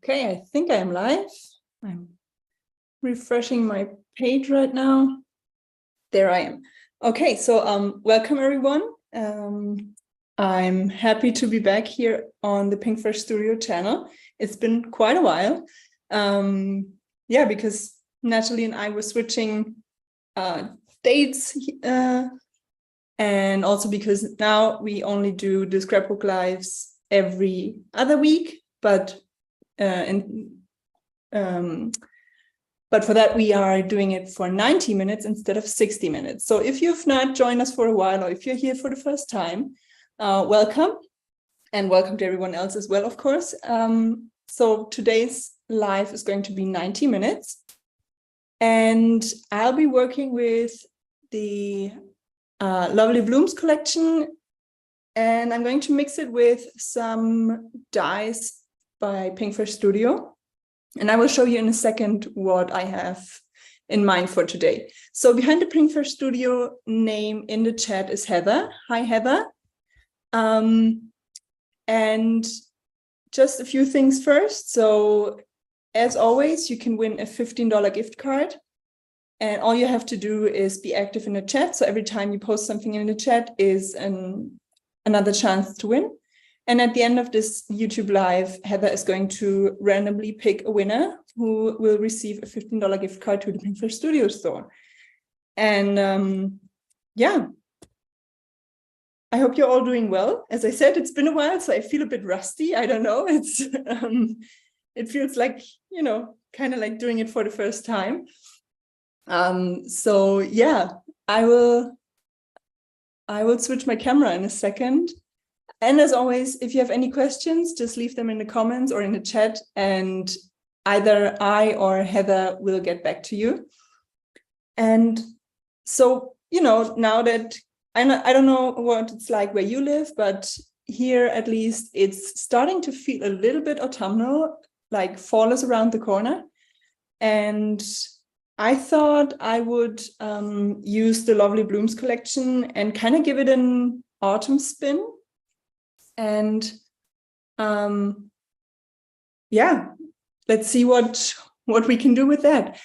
Okay, I think I am live. I'm refreshing my page right now. There I am. Okay, so welcome everyone. I'm happy to be back here on the Pinkfresh Studio channel. It's been quite a while. Yeah, because Natalie and I were switching dates, and also because now we only do the scrapbook lives every other week, but for that, we are doing it for 90 minutes instead of 60 minutes. So if you've not joined us for a while, or if you're here for the first time, welcome, and welcome to everyone else as well, of course. So today's live is going to be 90 minutes, and I'll be working with the Lovely Blooms collection, and I'm going to mix it with some dyes by Pinkfresh Studio. And I will show you in a second what I have in mind for today. So behind the Pinkfresh Studio name in the chat is Heather. Hi, Heather. And just a few things first. So as always, you can win a $15 gift card. And all you have to do is be active in the chat. So every time you post something in the chat is another chance to win. And at the end of this YouTube live, Heather is going to randomly pick a winner who will receive a $15 gift card to the Pinkfresh Studio store. And yeah, I hope you're all doing well. As I said, it's been a while, so I feel a bit rusty. I don't know. It's it feels like, you know, kind of like doing it for the first time. So yeah, I will switch my camera in a second. And as always, if you have any questions, just leave them in the comments or in the chat, and either I or Heather will get back to you. And so, you know, now that I don't know what it's like where you live, but here at least it's starting to feel a little bit autumnal, like fall is around the corner. And I thought I would use the Lovely Blooms collection and kind of give it an autumn spin. And yeah, let's see what we can do with that.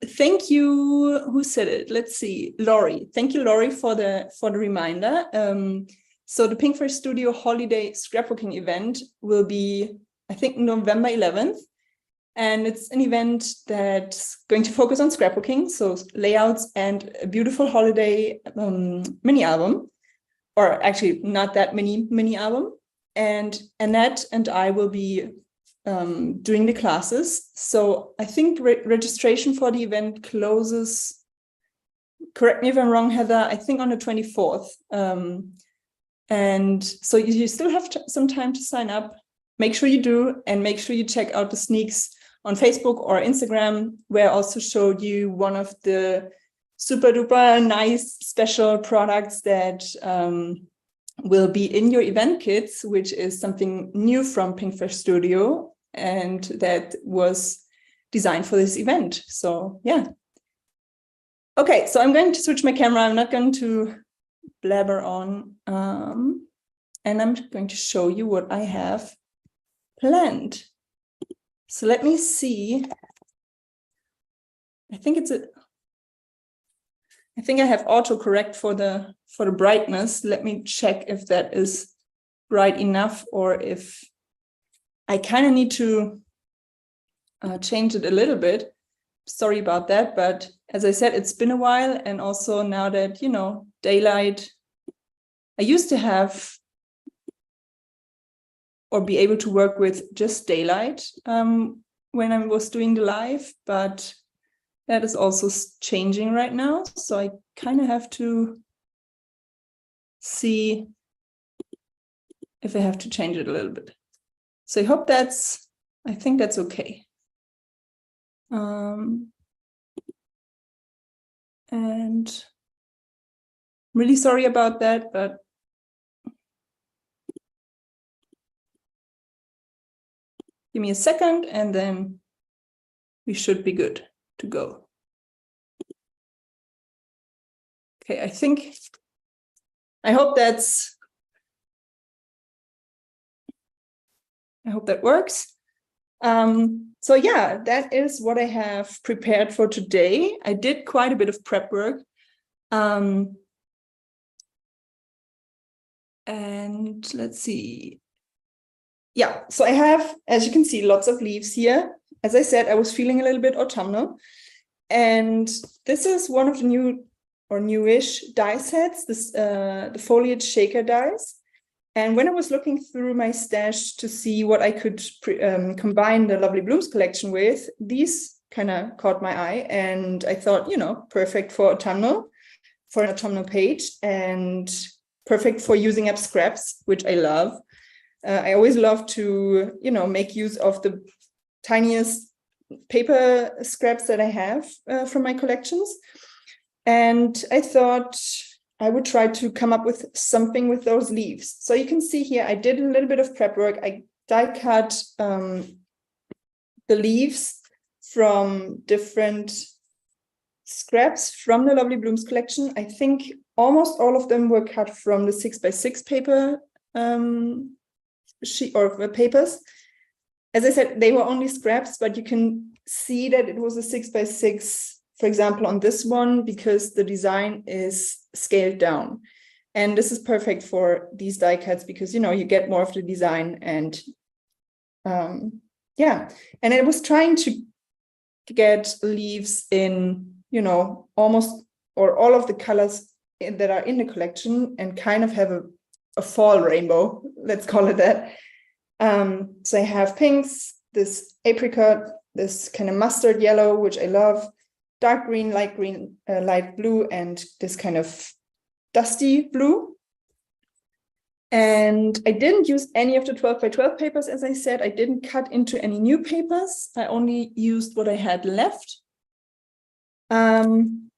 Thank you. Who said it? Let's see. Laurie. Thank you, Laurie, for the reminder. So the Pinkfresh Studio Holiday Scrapbooking event will be, I think, November 11th. And it's an event that's going to focus on scrapbooking, so layouts and a beautiful holiday mini album. Or actually not that mini album. And Annette and I will be doing the classes. So I think registration for the event closes, correct me if I'm wrong, Heather, I think on the 24th. And so you still have some time to sign up. Make sure you do, and make sure you check out the sneaks on Facebook or Instagram, where I also showed you one of the super duper nice special products that will be in your event kits, which is something new from Pinkfresh Studio, and that was designed for this event. So yeah. Okay, so I'm going to switch my camera. I'm not going to blabber on, and I'm going to show you what I have planned. So let me see. I think I have autocorrect for the brightness. Let me check if that is bright enough, or if I kind of need to change it a little bit. Sorry about that, but as I said, it's been a while, and also now that, you know, daylight, I used to have or be able to work with just daylight when I was doing the live, but that is also changing right now. So I kind of have to see if I have to change it a little bit. So I think that's okay. And I'm really sorry about that, but give me a second and then we should be good to go. Okay, I hope that works. So yeah, that is what I have prepared for today. I did quite a bit of prep work. And let's see. Yeah, so I have, as you can see, lots of leaves here. As I said, I was feeling a little bit autumnal. And this is one of the new or newish die sets, the foliage shaker dies. And when I was looking through my stash to see what I could combine the Lovely Blooms collection with, these kind of caught my eye. And I thought, perfect for an autumnal page, and perfect for using up scraps, which I love. I always love to, make use of the tiniest paper scraps that I have from my collections. And I thought I would try to come up with something with those leaves. So you can see here, I did a little bit of prep work. I die cut the leaves from different scraps from the Lovely Blooms collection. I think almost all of them were cut from the 6x6 paper sheet or papers. As I said, they were only scraps, but you can see that it was a 6x6, for example, on this one, because the design is scaled down. And this is perfect for these die cuts because, you get more of the design. And yeah, and I was trying to get leaves in, almost or all of the colors that are in the collection and kind of have a fall rainbow, let's call it that. So I have pinks, this apricot, this kind of mustard yellow, which I love, dark green, light blue, and this kind of dusty blue. And I didn't use any of the 12x12 papers, as I said. I didn't cut into any new papers. I only used what I had left. And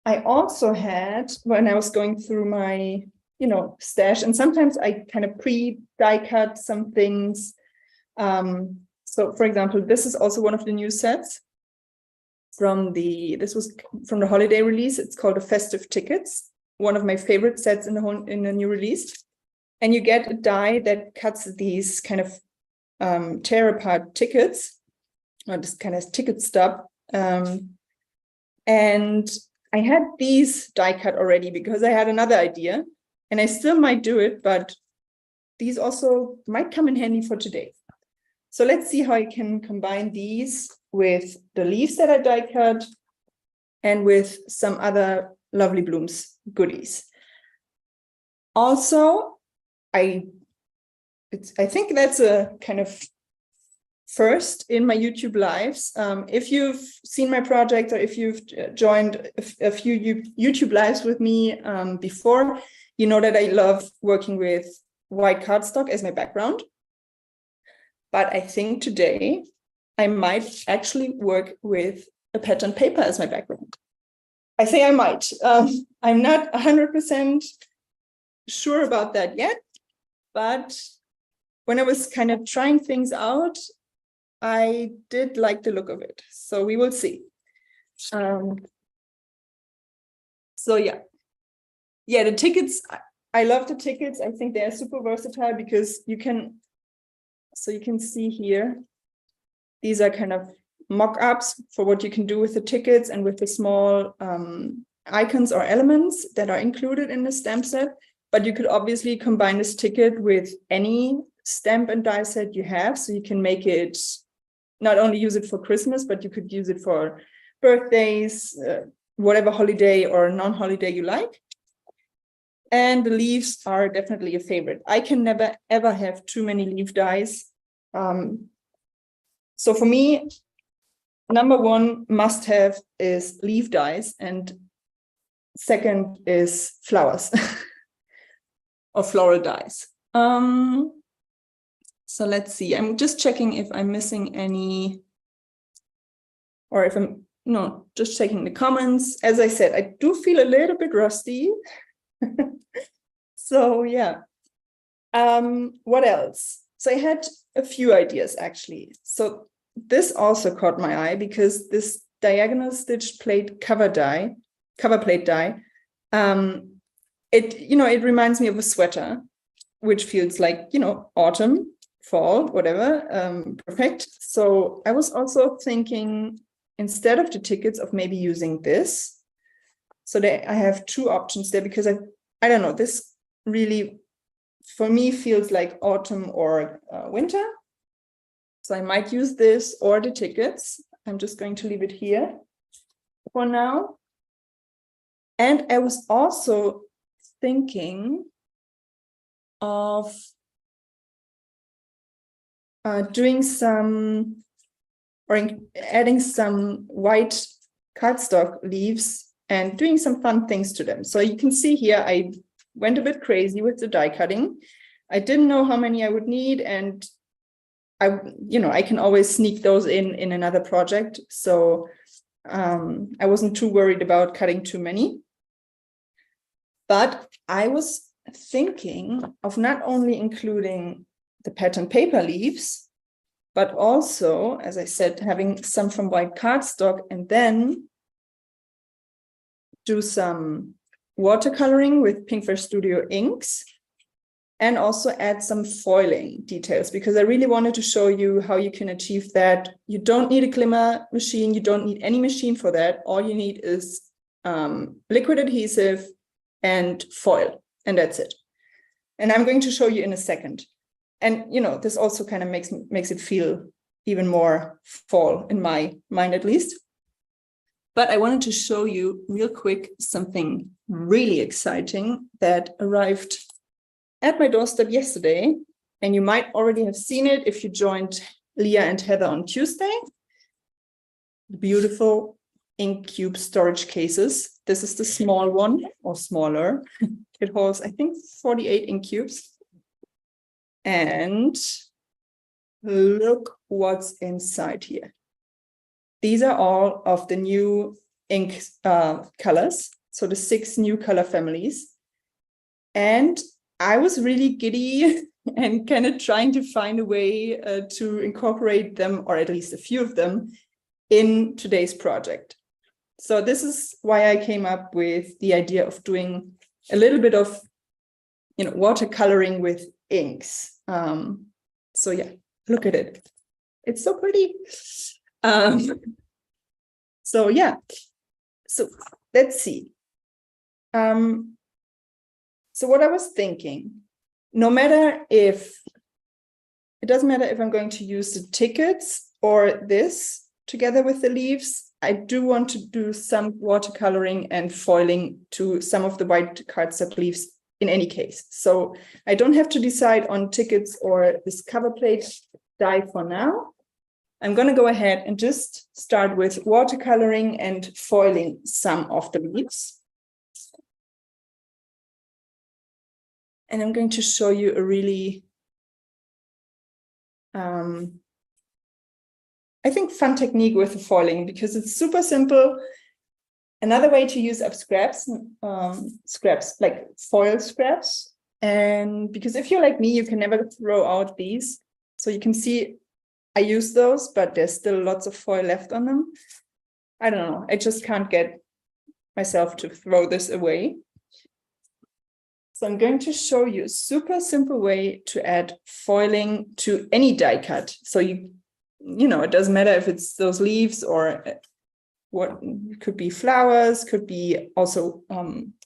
I also had, when I was going through my, stash, and sometimes I kind of pre-die cut some things. So for example, this is also one of the new sets this was from the holiday release. It's called the Festive Tickets, one of my favorite sets in the new release. And you get a die that cuts these kind of tear apart tickets, or this kind of ticket stub. And I had these die cut already because I had another idea, and I still might do it, but these also might come in handy for today. So let's see how I can combine these with the leaves that I die cut and with some other Lovely Blooms goodies. Also, I think that's a kind of first in my YouTube lives. If you've seen my project or if you've joined a few YouTube lives with me before, you know that I love working with white cardstock as my background. But I think today I might actually work with a pattern paper as my background. I say I might. I'm not 100% sure about that yet, but when I was kind of trying things out, I did like the look of it. So we will see. So yeah. Yeah, the tickets, I love the tickets. I think they're super versatile because you can see here, these are kind of mock-ups for what you can do with the tickets and with the small icons or elements that are included in the stamp set. But you could obviously combine this ticket with any stamp and die set you have. So you can make it, not only use it for Christmas, but you could use it for birthdays, whatever holiday or non-holiday you like. And the leaves are definitely a favorite. I can never, ever have too many leaf dies. So for me, number one must have is leaf dies, and second is flowers or floral dies. So let's see. I'm just checking if I'm missing any, or if just checking the comments. As I said, I do feel a little bit rusty. So yeah. What else? So I had a few ideas actually. So this also caught my eye because this diagonal stitched plate cover plate die, it reminds me of a sweater. which feels like, you know, autumn, fall, whatever, perfect. So I was also thinking, instead of the tickets, of maybe using this. So I have two options there, because I don't know, this really, for me, feels like autumn or winter. So I might use this or the tickets. I'm just going to leave it here for now. And I was also thinking of doing some, or adding some white cardstock leaves and doing some fun things to them. So you can see here, I went a bit crazy with the die cutting. I didn't know how many I would need, and I can always sneak those in another project. So I wasn't too worried about cutting too many. But I was thinking of not only including the pattern paper leaves, but also, as I said, having some from white cardstock, and then do some watercoloring with Pinkfresh Studio inks, and also add some foiling details, because I really wanted to show you how you can achieve that. You don't need a glimmer machine. You don't need any machine for that. All you need is liquid adhesive and foil, and that's it. And I'm going to show you in a second. And, you know, this also kind of makes it feel even more fall, in my mind at least. But I wanted to show you real quick something really exciting that arrived at my doorstep yesterday. And you might already have seen it if you joined Leah and Heather on Tuesday. Beautiful ink cube storage cases. This is the small one, or smaller. It holds, I think, 48 ink cubes. And look what's inside here. These are all of the new ink colors. So the 6 new color families. And I was really giddy and kind of trying to find a way to incorporate them, or at least a few of them, in today's project. So this is why I came up with the idea of doing a little bit of, you know, watercoloring with inks. So yeah, look at it. It's so pretty. So yeah, so let's see. So what I was thinking, it doesn't matter if I'm going to use the tickets or this together with the leaves, I do want to do some watercoloring and foiling to some of the white cardstock leaves in any case. So I don't have to decide on tickets or this cover plate die for now. I'm going to go ahead and just start with watercoloring and foiling some of the leaves. And I'm going to show you a really, I think, fun technique with the foiling, because it's super simple. Another way to use up scraps, like foil scraps. And because if you're like me, you can never throw out these. So you can see I use those, but there's still lots of foil left on them. I don't know. I just can't get myself to throw this away. So I'm going to show you a super simple way to add foiling to any die cut. So you know, it doesn't matter if it's those leaves or what could be flowers, could be also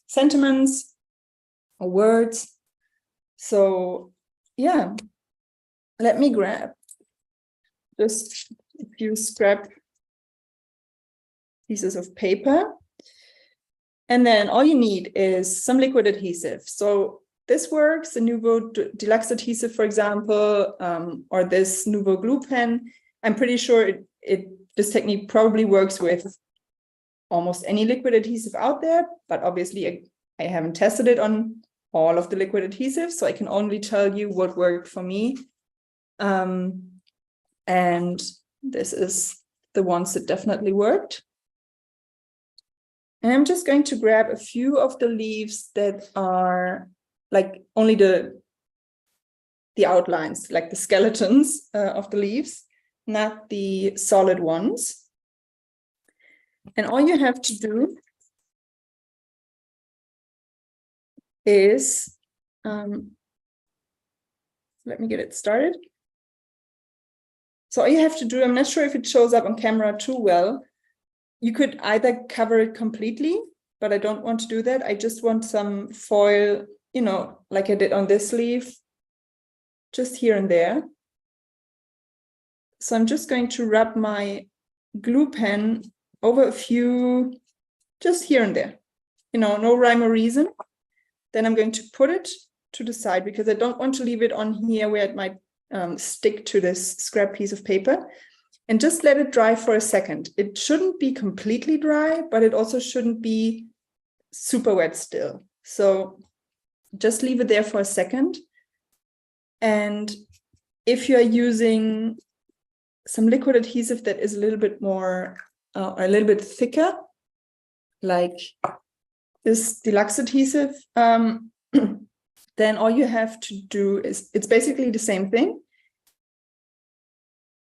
sentiments or words. So yeah, let me grab just a few scrap pieces of paper. And then all you need is some liquid adhesive. So this works, the Nuvo Deluxe adhesive, for example, or this Nuvo glue pen. I'm pretty sure this technique probably works with almost any liquid adhesive out there, but obviously I haven't tested it on all of the liquid adhesives, so I can only tell you what worked for me. And this is the ones that definitely worked. And I'm just going to grab a few of the leaves that are like only the outlines, like the skeletons of the leaves, not the solid ones. And all you have to do is Let me get it started. So all you have to do, I'm not sure if it shows up on camera too well. You could either cover it completely, but I don't want to do that. I just want some foil, you know, like I did on this leaf, just here and there. So I'm just going to rub my glue pen over a few, just here and there, you know, no rhyme or reason. Then I'm going to put it to the side because I don't want to leave it on here where it might stick to this scrap piece of paper, and just let it dry for a second. It shouldn't be completely dry, but it also shouldn't be super wet still. So just leave it there for a second. And if you're using some liquid adhesive that is a little bit more, a little bit thicker, like this deluxe adhesive, then all you have to do is, it's basically the same thing,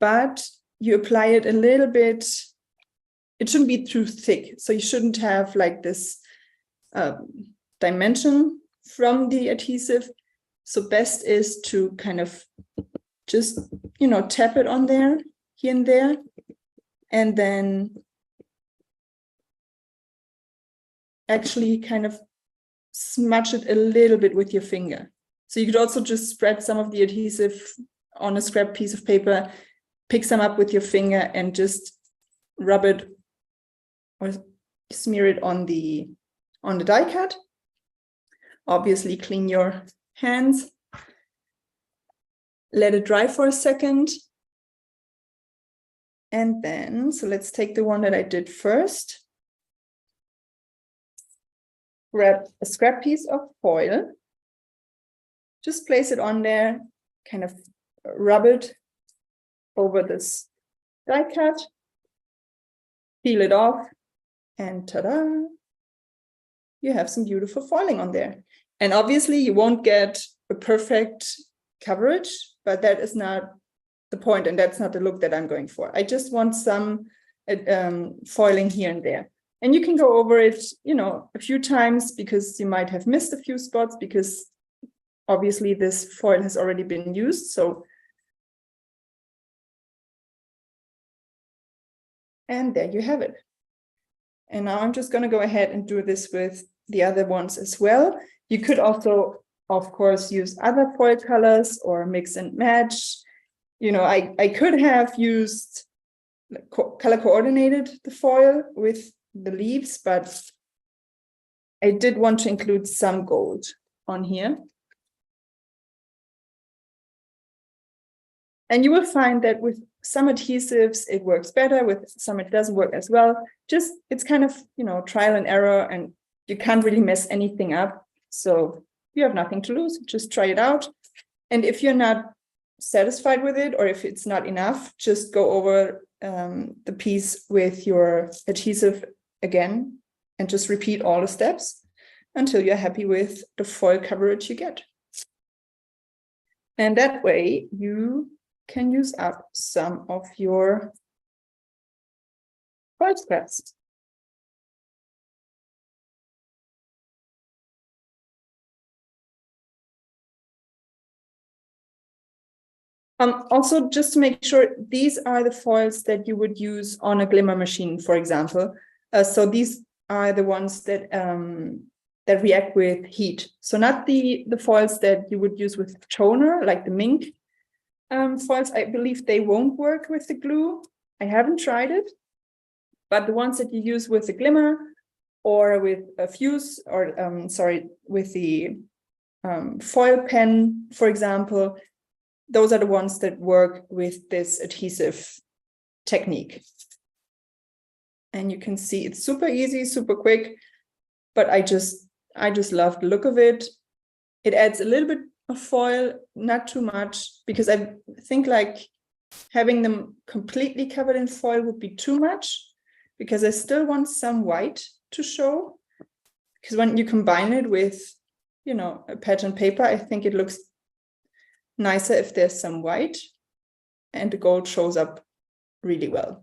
but you apply it a little bit. It shouldn't be too thick. So you shouldn't have like this dimension from the adhesive. So best is to kind of just, you know, tap it on there, here and there, and then actually kind of smudge it a little bit with your finger. So you could also just spread some of the adhesive on a scrap piece of paper, pick some up with your finger and just rub it or smear it on the die cut. Obviously clean your hands. Let it dry for a second. And then, so let's take the one that I did first. Grab a scrap piece of foil, just place it on there, kind of rub it over this die cut, peel it off, and ta-da, you have some beautiful foiling on there. And obviously you won't get a perfect coverage, but that is not the point, and that's not the look that I'm going for. I just want some foiling here and there. And you can go over it, you know, a few times because you might have missed a few spots because obviously this foil has already been used. So, and there you have it. And now I'm just going to go ahead and do this with the other ones as well. You could also, of course, use other foil colors or mix and match. You know, I could have used color coordinated the foil with the leaves, but I did want to include some gold on here. And you will find that with some adhesives, it works better. With some, it doesn't work as well. Just, it's kind of, you know, trial and error, and you can't really mess anything up. So you have nothing to lose. Just try it out. And if you're not satisfied with it, or if it's not enough, just go over the piece with your adhesive again and just repeat all the steps until you're happy with the foil coverage you get. And that way you can use up some of your foil scraps. Also, just to make sure, these are the foils that you would use on a glimmer machine, for example. So these are the ones that that react with heat. So not the foils that you would use with toner, like the mink foils. I believe they won't work with the glue. I haven't tried it, but the ones that you use with the glimmer or with a fuse, or with the foil pen, for example, those are the ones that work with this adhesive technique. And you can see it's super easy, super quick, but I just love the look of it. It adds a little bit of foil, not too much, because I think like having them completely covered in foil would be too much, because I still want some white to show. Because when you combine it with, you know, a pattern paper, I think it looks nicer if there's some white and the gold shows up really well.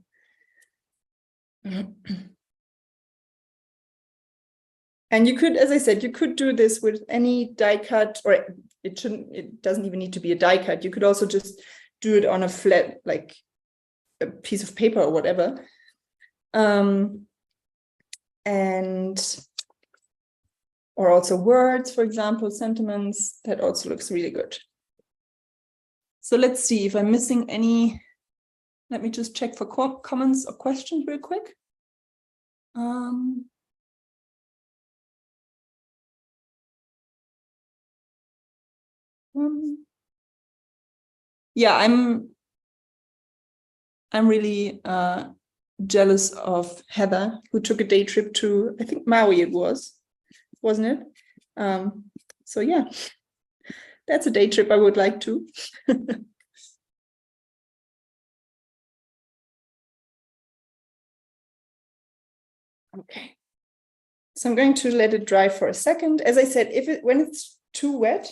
And you could, as I said, you could do this with any die cut, or it doesn't even need to be a die cut. You could also just do it on a flat, like a piece of paper or whatever. Or also words, for example, sentiments, that also looks really good. So let's see if I'm missing any. Let me just check for comments or questions real quick. Yeah, I'm really jealous of Heather, who took a day trip to, I think Maui it was, wasn't it? So yeah, that's a day trip I would like to. Okay, so I'm going to let it dry for a second. As I said, when it's too wet,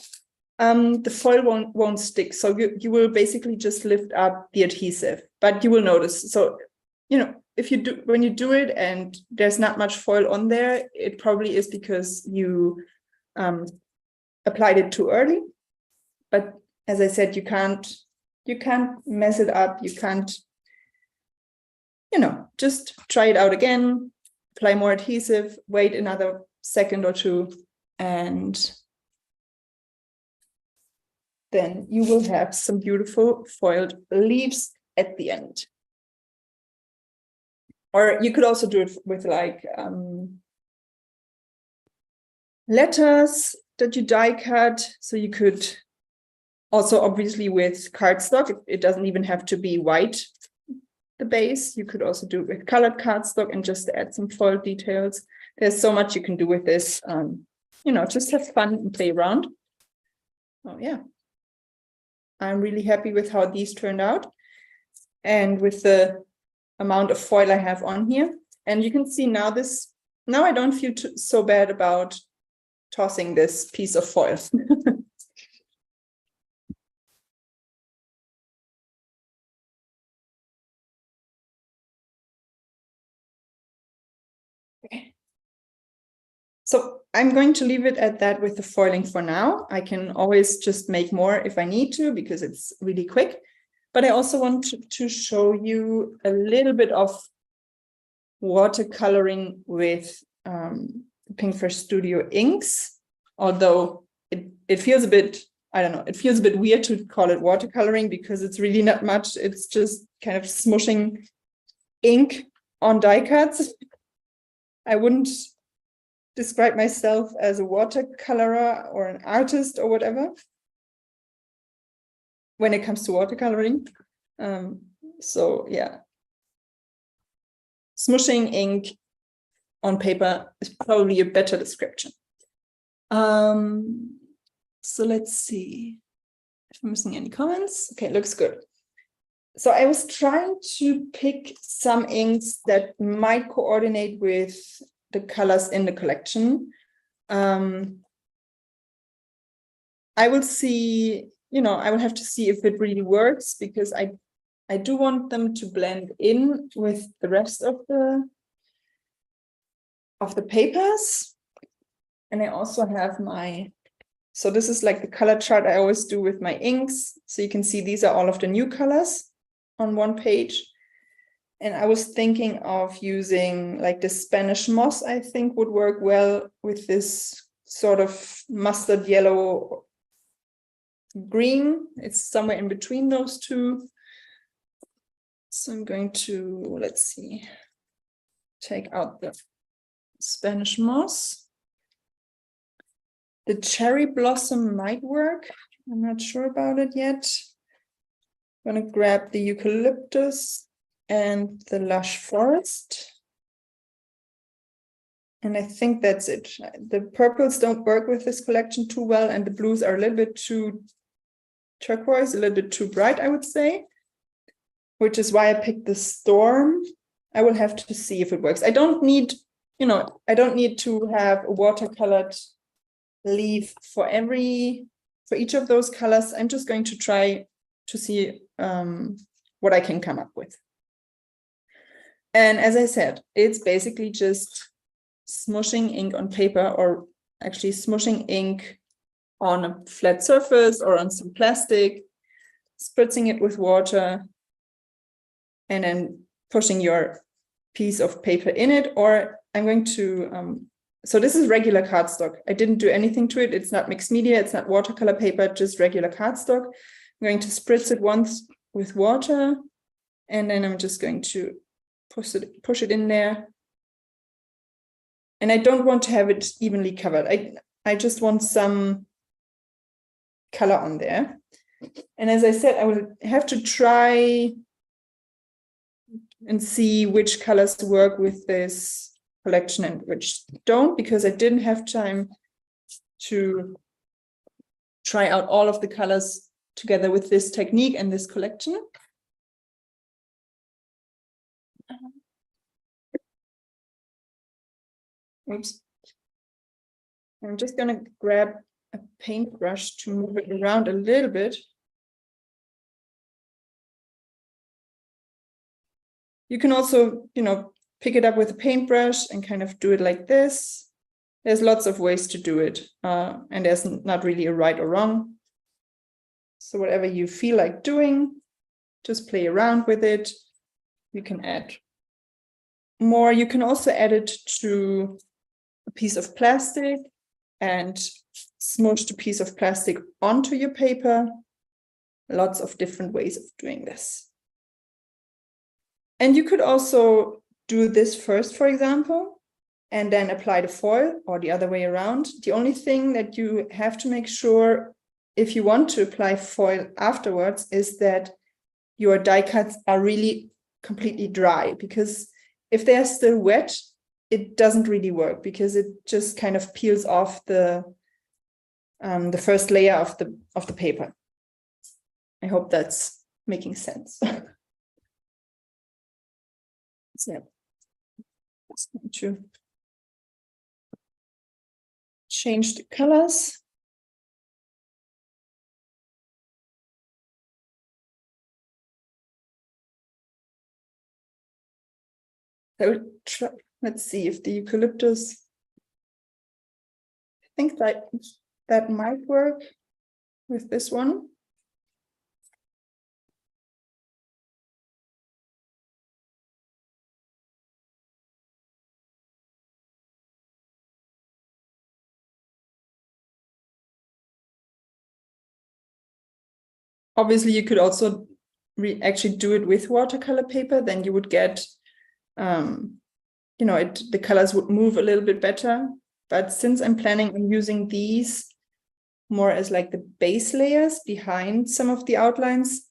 the foil won't stick. So you will basically just lift up the adhesive, but you will notice. So, you know, when you do it and there's not much foil on there, it probably is because you applied it too early. But as I said, you can't mess it up. You can't, you know, just try it out again, apply more adhesive, wait another second or two, and then you will have some beautiful foiled leaves at the end. Or you could also do it with like letters that you die cut. So you could also, obviously, with cardstock, it doesn't even have to be white, the base. You could also do it with colored cardstock and just add some foil details. There's so much you can do with this. You know, just have fun and play around. Oh yeah. I'm really happy with how these turned out and with the amount of foil I have on here. And you can see now I don't feel so bad about tossing this piece of foil. Okay. So I'm going to leave it at that with the foiling for now. I can always just make more if I need to, because it's really quick. But I also want to show you a little bit of watercoloring with Pinkfresh Studio inks, although it feels a bit, I don't know, it feels a bit weird to call it watercoloring because it's really not much. It's just kind of smushing ink on die cuts. I wouldn't describe myself as a watercolorer or an artist or whatever when it comes to watercoloring. So yeah, smushing ink on paper is probably a better description. So let's see if I'm missing any comments. Okay, looks good. So I was trying to pick some inks that might coordinate with the colors in the collection. I will see, you know, I will have to see if it really works, because I do want them to blend in with the rest of the papers. And I also have so this is like the color chart I always do with my inks. So you can see these are all of the new colors on one page. And I was thinking of using like the Spanish moss, I think would work well with this sort of mustard yellow green. It's somewhere in between those two. So I'm going to, let's see, take out the Spanish moss. The cherry blossom might work. I'm not sure about it yet. I'm going to grab the eucalyptus and the lush forest. And I think that's it. The purples don't work with this collection too well, and the blues are a little bit too turquoise, a little bit too bright, I would say, which is why I picked the storm. I will have to see if it works. I don't need, you know, I don't need to have a watercolored leaf for each of those colors. I'm just going to try to see what I can come up with. And as I said, it's basically just smushing ink on paper, or actually smushing ink on a flat surface or on some plastic, spritzing it with water, and then pushing your piece of paper in it. Or I'm going to, so this is regular cardstock. I didn't do anything to it. It's not mixed media, it's not watercolor paper, just regular cardstock. I'm going to spritz it once with water, and then I'm just going to push it in there. And I don't want to have it evenly covered. I just want some color on there. And as I said, I will have to try and see which colors work with this collection and which don't, because I didn't have time to try out all of the colors together with this technique and this collection. Oops. I'm just going to grab a paintbrush to move it around a little bit. You can also, pick it up with a paintbrush and kind of do it like this. There's lots of ways to do it, and there's not really a right or wrong. So whatever you feel like doing, just play around with it. You can add more. You can also add it to a piece of plastic and smush the piece of plastic onto your paper. Lots of different ways of doing this. And you could also do this first, for example, and then apply the foil, or the other way around. The only thing that you have to make sure if you want to apply foil afterwards is that your die cuts are really completely dry, because if they're still wet, it doesn't really work, because it just kind of peels off the first layer of the paper. I hope that's making sense. So, just going to change the colors. So let's see if the eucalyptus, I think that might work with this one. Obviously, you could also actually do it with watercolor paper. Then you would get, the colors would move a little bit better. But since I'm planning on using these more as like the base layers behind some of the outlines,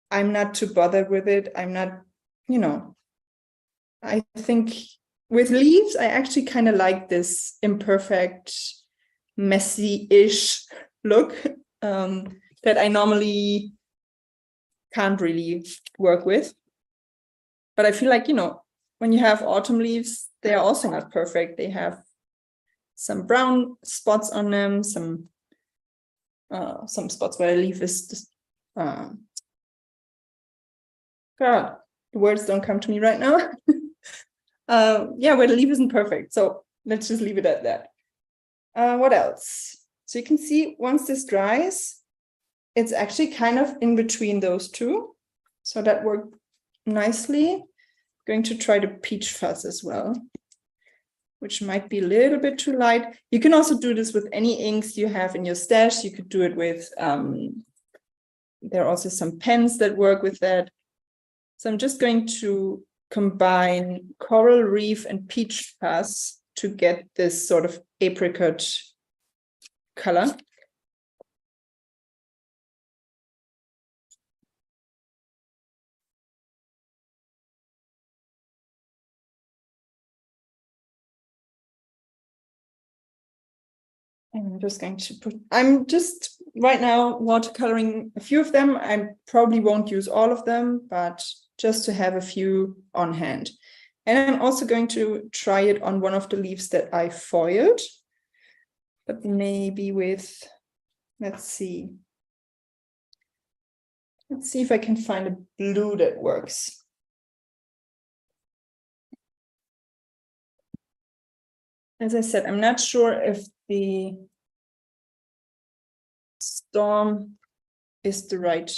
I'm not too bothered with it. I'm not, I think with leaves, I actually kind of like this imperfect, messy-ish look. That I normally can't really work with. But I feel like, when you have autumn leaves, they're also not perfect. They have some brown spots on them, some spots where the leaf is just, God, the words don't come to me right now. Where the leaf isn't perfect. So let's just leave it at that. What else? So you can see once this dries, it's actually kind of in between those two. So that worked nicely. Going to try the peach fuzz as well, which might be a little bit too light. You can also do this with any inks you have in your stash. You could do it with, there are also some pens that work with that. So I'm just going to combine coral reef and peach fuzz to get this sort of apricot color. I'm just going to I'm just right now watercoloring a few of them. I probably won't use all of them, but just to have a few on hand. And I'm also going to try it on one of the leaves that I foiled, but maybe with, let's see if I can find a blue that works. as I said, I'm not sure if the storm is the right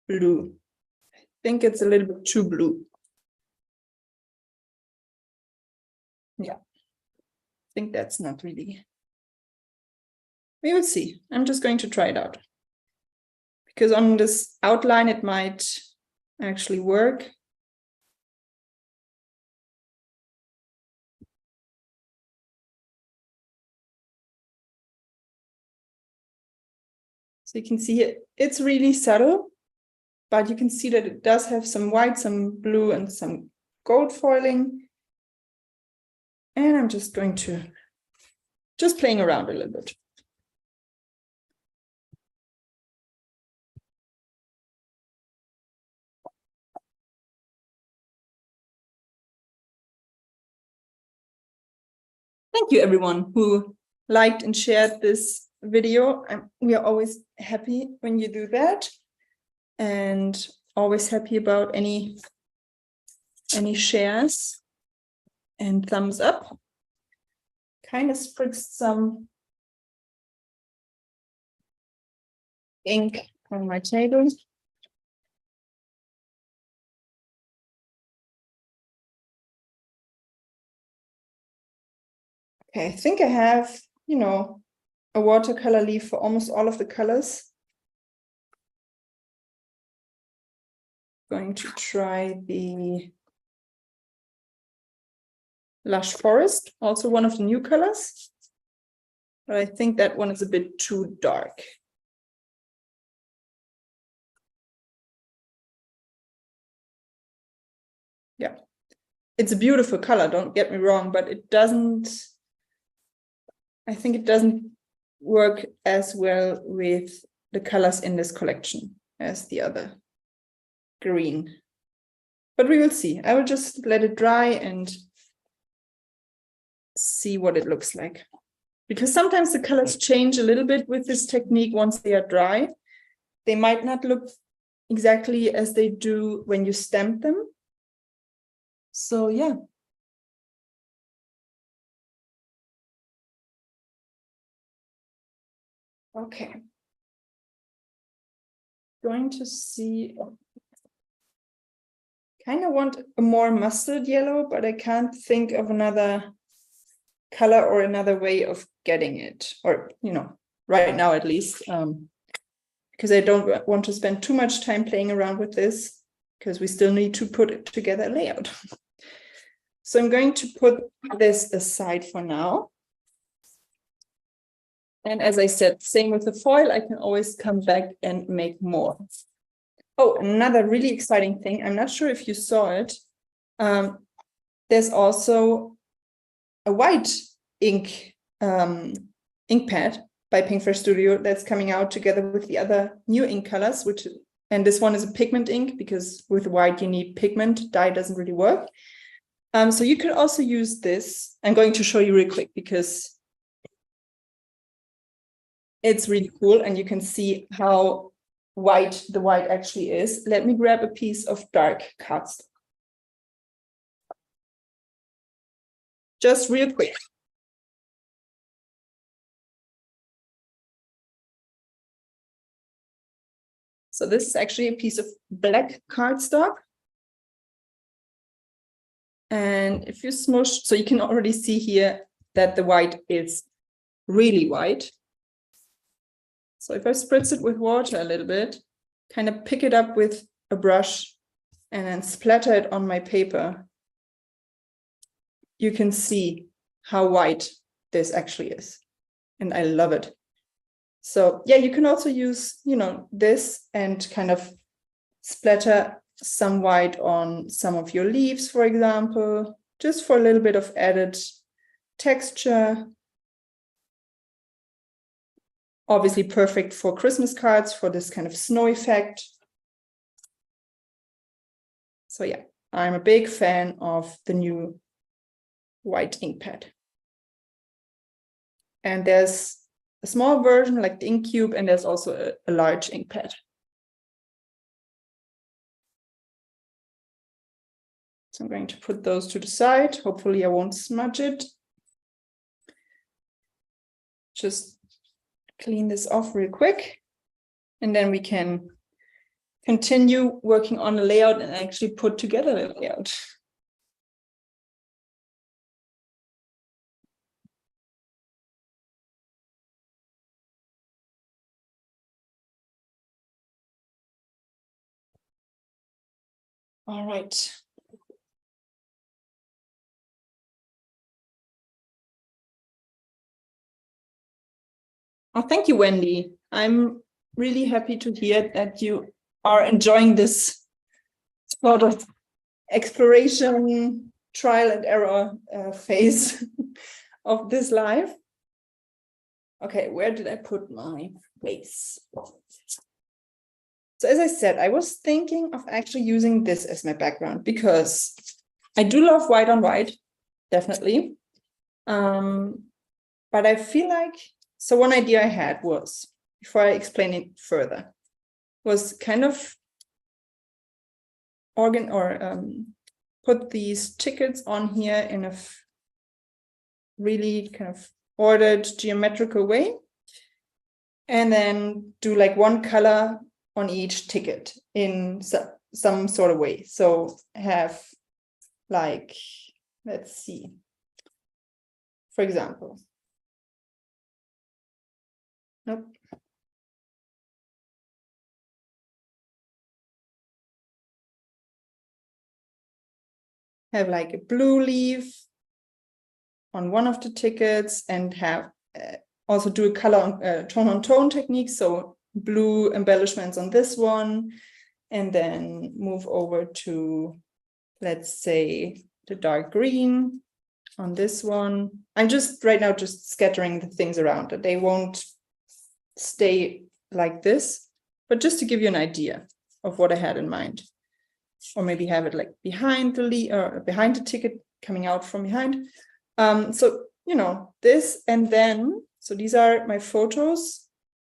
blue. I think it's a little bit too blue. Yeah, I think that's not really. We will see. I'm just going to try it out. Because on this outline, it might actually work. So you can see it's really subtle, but you can see that it does have some white, some blue, and some gold foiling. And I'm just going to, just playing around a little bit. Thank you, everyone who liked and shared this video. We are always happy when you do that, and always happy about any shares and thumbs up. Kind of spritzed some ink on my table. Okay, I think I have, a watercolor leaf for almost all of the colors. Going to try the Lush Forest, also one of the new colors. But I think that one is a bit too dark. Yeah, it's a beautiful color, don't get me wrong, but it doesn't, I think it doesn't work as well with the colors in this collection as the other green. But we will see. I will just let it dry and see what it looks like. Because sometimes the colors change a little bit with this technique once they are dry. They might not look exactly as they do when you stamp them. So yeah. Okay. Going to see, kind of want a more mustard yellow, but I can't think of another color or another way of getting it, or, right now at least, because I don't want to spend too much time playing around with this, because we still need to put it together a layout. So I'm going to put this aside for now. And as I said, same with the foil, I can always come back and make more. Oh, another really exciting thing. I'm not sure if you saw it. There's also a white ink ink pad by Pinkfresh Studio that's coming out together with the other new ink colors, and this one is a pigment ink, because with white you need pigment, dye doesn't really work. So you could also use this. I'm going to show you real quick because it's really cool, and you can see how white the white actually is. Let me grab a piece of dark cardstock. Just real quick. So this is actually a piece of black cardstock. And if you smush, so you can already see here that the white is really white. So if I spritz it with water a little bit, kind of pick it up with a brush and then splatter it on my paper, you can see how white this actually is. And I love it. So yeah, you can also use, this and kind of splatter some white on some of your leaves, for example, just for a little bit of added texture. Obviously perfect for Christmas cards, for this kind of snow effect. So yeah, I'm a big fan of the new white ink pad. And there's a small version like the ink cube, and there's also a large ink pad. So I'm going to put those to the side. Hopefully I won't smudge it. just clean this off real quick, and then we can continue working on the layout and actually put together the layout. All right. Oh, thank you, Wendy. I'm really happy to hear that you are enjoying this sort of exploration, trial and error phase of this live. Okay, where did I put my base? So as I said, I was thinking of actually using this as my background because I do love white on white, definitely. But I feel like, so one idea I had was, before I explain it further, was kind of put these tickets on here in a really kind of ordered geometrical way, and then do like one color on each ticket in some sort of way. So have like, let's see, for example, nope. Have like a blue leaf on one of the tickets, and have also do a color on tone on tone technique. So blue embellishments on this one, and then move over to, let's say, the dark green on this one. I'm just right now just scattering the things around that they won't stay like this, but just to give you an idea of what I had in mind. Or maybe have it like behind the ticket, coming out from behind. So, you know, this, and then, so these are my photos.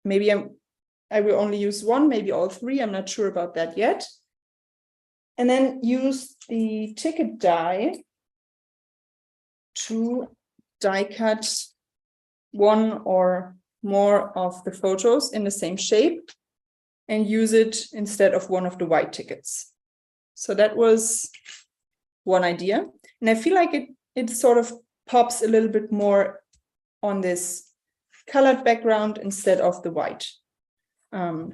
Maybe I will only use one, maybe all three. I'm not sure about that yet. And then use the ticket die to die cut one or more of the photos in the same shape and use it instead of one of the white tickets. So that was one idea. And I feel like it sort of pops a little bit more on this colored background instead of the white. Yeah,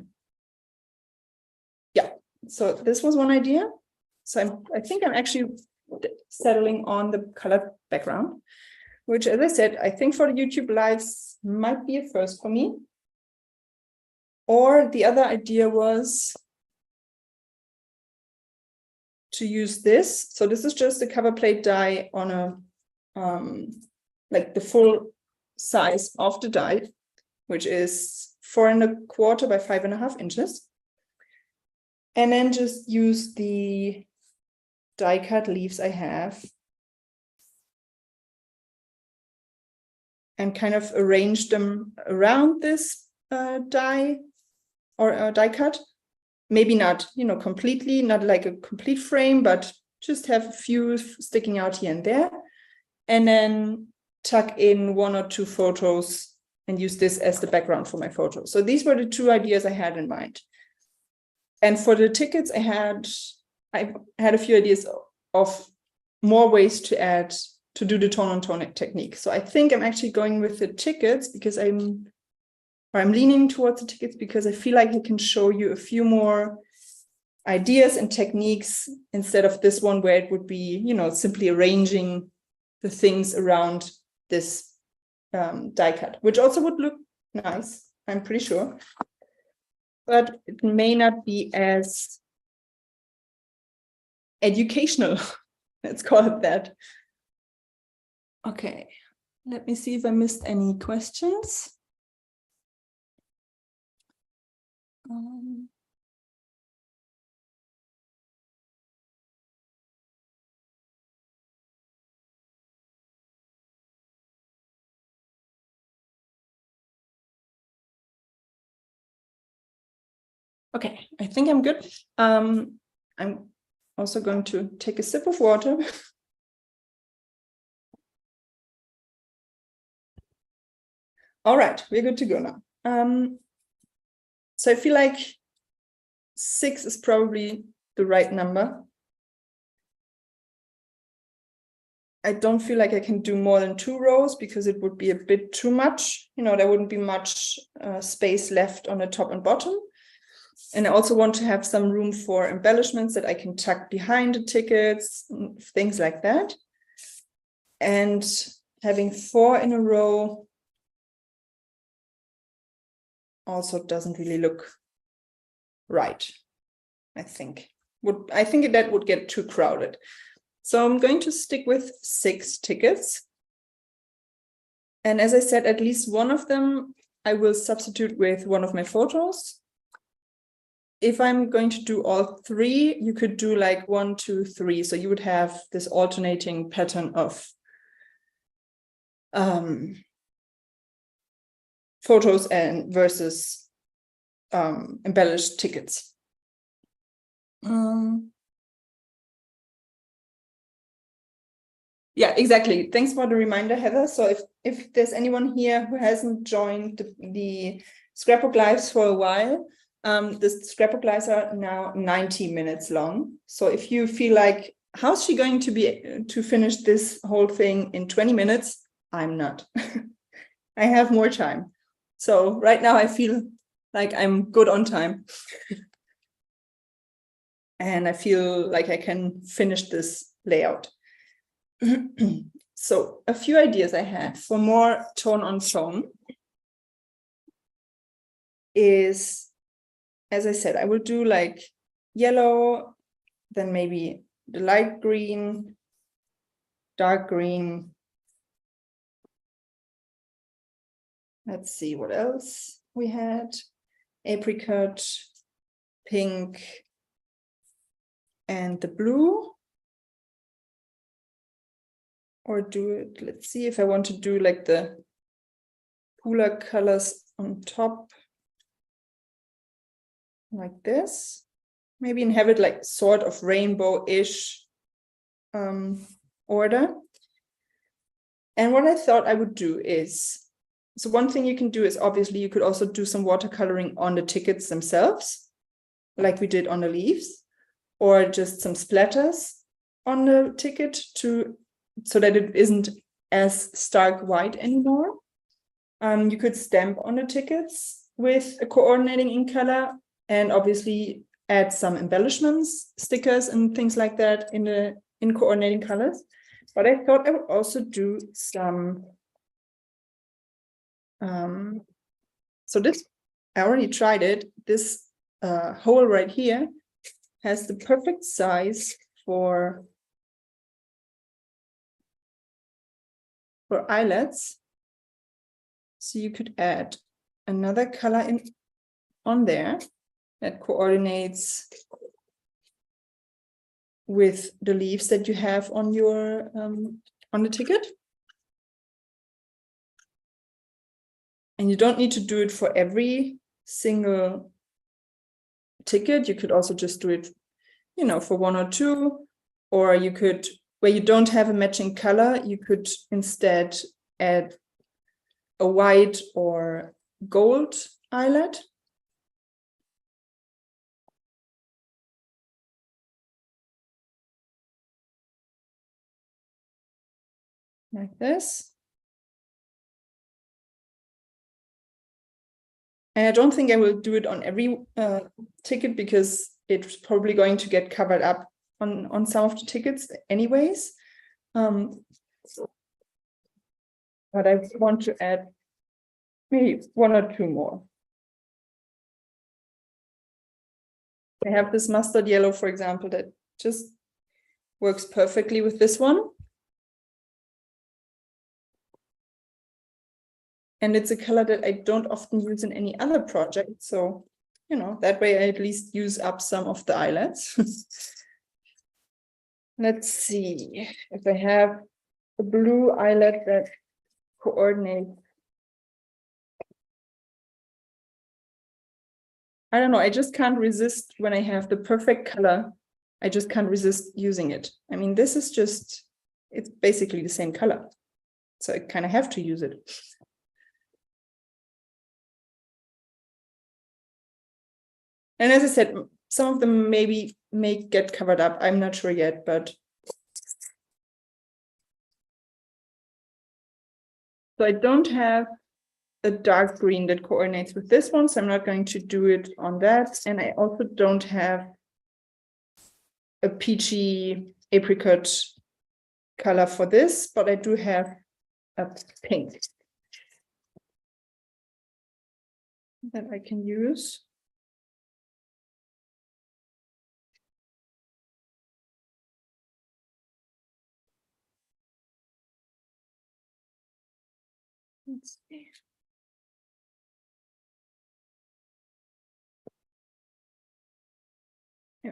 so this was one idea. So I think I'm actually settling on the colored background, which, as I said, I think for the YouTube lives might be a first for me. Or the other idea was to use this. So this is just a cover plate die on a like the full size of the die, which is 4 1/4 by 5.5 inches. And then just use the die cut leaves I have and kind of arrange them around this die or die cut. Maybe not, you know, completely, not like a complete frame, but just have a few sticking out here and there. And then tuck in 1 or 2 photos and use this as the background for my photos. So these were the 2 ideas I had in mind. And for the tickets, I had a few ideas of more ways to do the tone on tone technique. So I think I'm actually going with the tickets because I'm leaning towards the tickets because I feel like I can show you a few more ideas and techniques instead of this one where it would be, you know, simply arranging the things around this die cut, which also would look nice, I'm pretty sure. But it may not be as educational, let's call it that. Okay, let me see if I missed any questions. Okay, I think I'm good. I'm also going to take a sip of water. All right, we're good to go now. So I feel like 6 is probably the right number. I don't feel like I can do more than 2 rows because it would be a bit too much. You know, there wouldn't be much space left on the top and bottom. And I also want to have some room for embellishments that I can tuck behind the tickets, things like that. And having 4 in a row also doesn't really look right, I think. I think that would get too crowded. So I'm going to stick with 6 tickets. And as I said, at least one of them I will substitute with one of my photos. If I'm going to do all 3, you could do like 1, 2, 3. So you would have this alternating pattern of photos and versus embellished tickets. Yeah, exactly. Thanks for the reminder, Heather. So if there's anyone here who hasn't joined the Scrapbook Lives for a while, the Scrapbook Lives are now 90 minutes long. So if you feel like, how's she going to be to finish this whole thing in 20 minutes? I'm not. I have more time. So right now I feel like I'm good on time. And I feel like I can finish this layout. So a few ideas I had for more tone on tone is, as I said, I will do like yellow, then maybe the light green, dark green. Let's see what else we had. Apricot, pink, and the blue. Or do it, let's see if I want to do like the cooler colors on top. Like this. Maybe and have it like sort of rainbow-ish order. And what I thought I would do is, so one thing you can do is obviously you could also do some watercoloring on the tickets themselves, like we did on the leaves, or just some splatters on the ticket so that it isn't as stark white anymore. You could stamp on the tickets with a coordinating ink color and obviously add some embellishments, stickers and things like that in coordinating colors. But I thought I would also do some, so this, I already tried it. This hole right here has the perfect size for eyelets. So you could add another color on there that coordinates with the leaves that you have on your on the ticket. And you don't need to do it for every single ticket. You could also just do it, you know, for 1 or 2, or you could, where you don't have a matching color, you could instead add a white or gold eyelet. Like this. And I don't think I will do it on every ticket because it's probably going to get covered up on some of the tickets anyways. But I want to add maybe 1 or 2 more. I have this mustard yellow, for example, that just works perfectly with this one. And it's a color that I don't often use in any other project. So, you know, that way I at least use up some of the eyelets. Let's see if I have a blue eyelet that coordinates. I don't know, I just can't resist when I have the perfect color. I just can't resist using it. I mean, this is just, it's basically the same color. So I kind of have to use it. And as I said, some of them maybe may get covered up. I'm not sure yet, but. So I don't have a dark green that coordinates with this one, so I'm not going to do it on that. And I also don't have a peachy apricot color for this, but I do have a pink that I can use. Let's see. Yeah.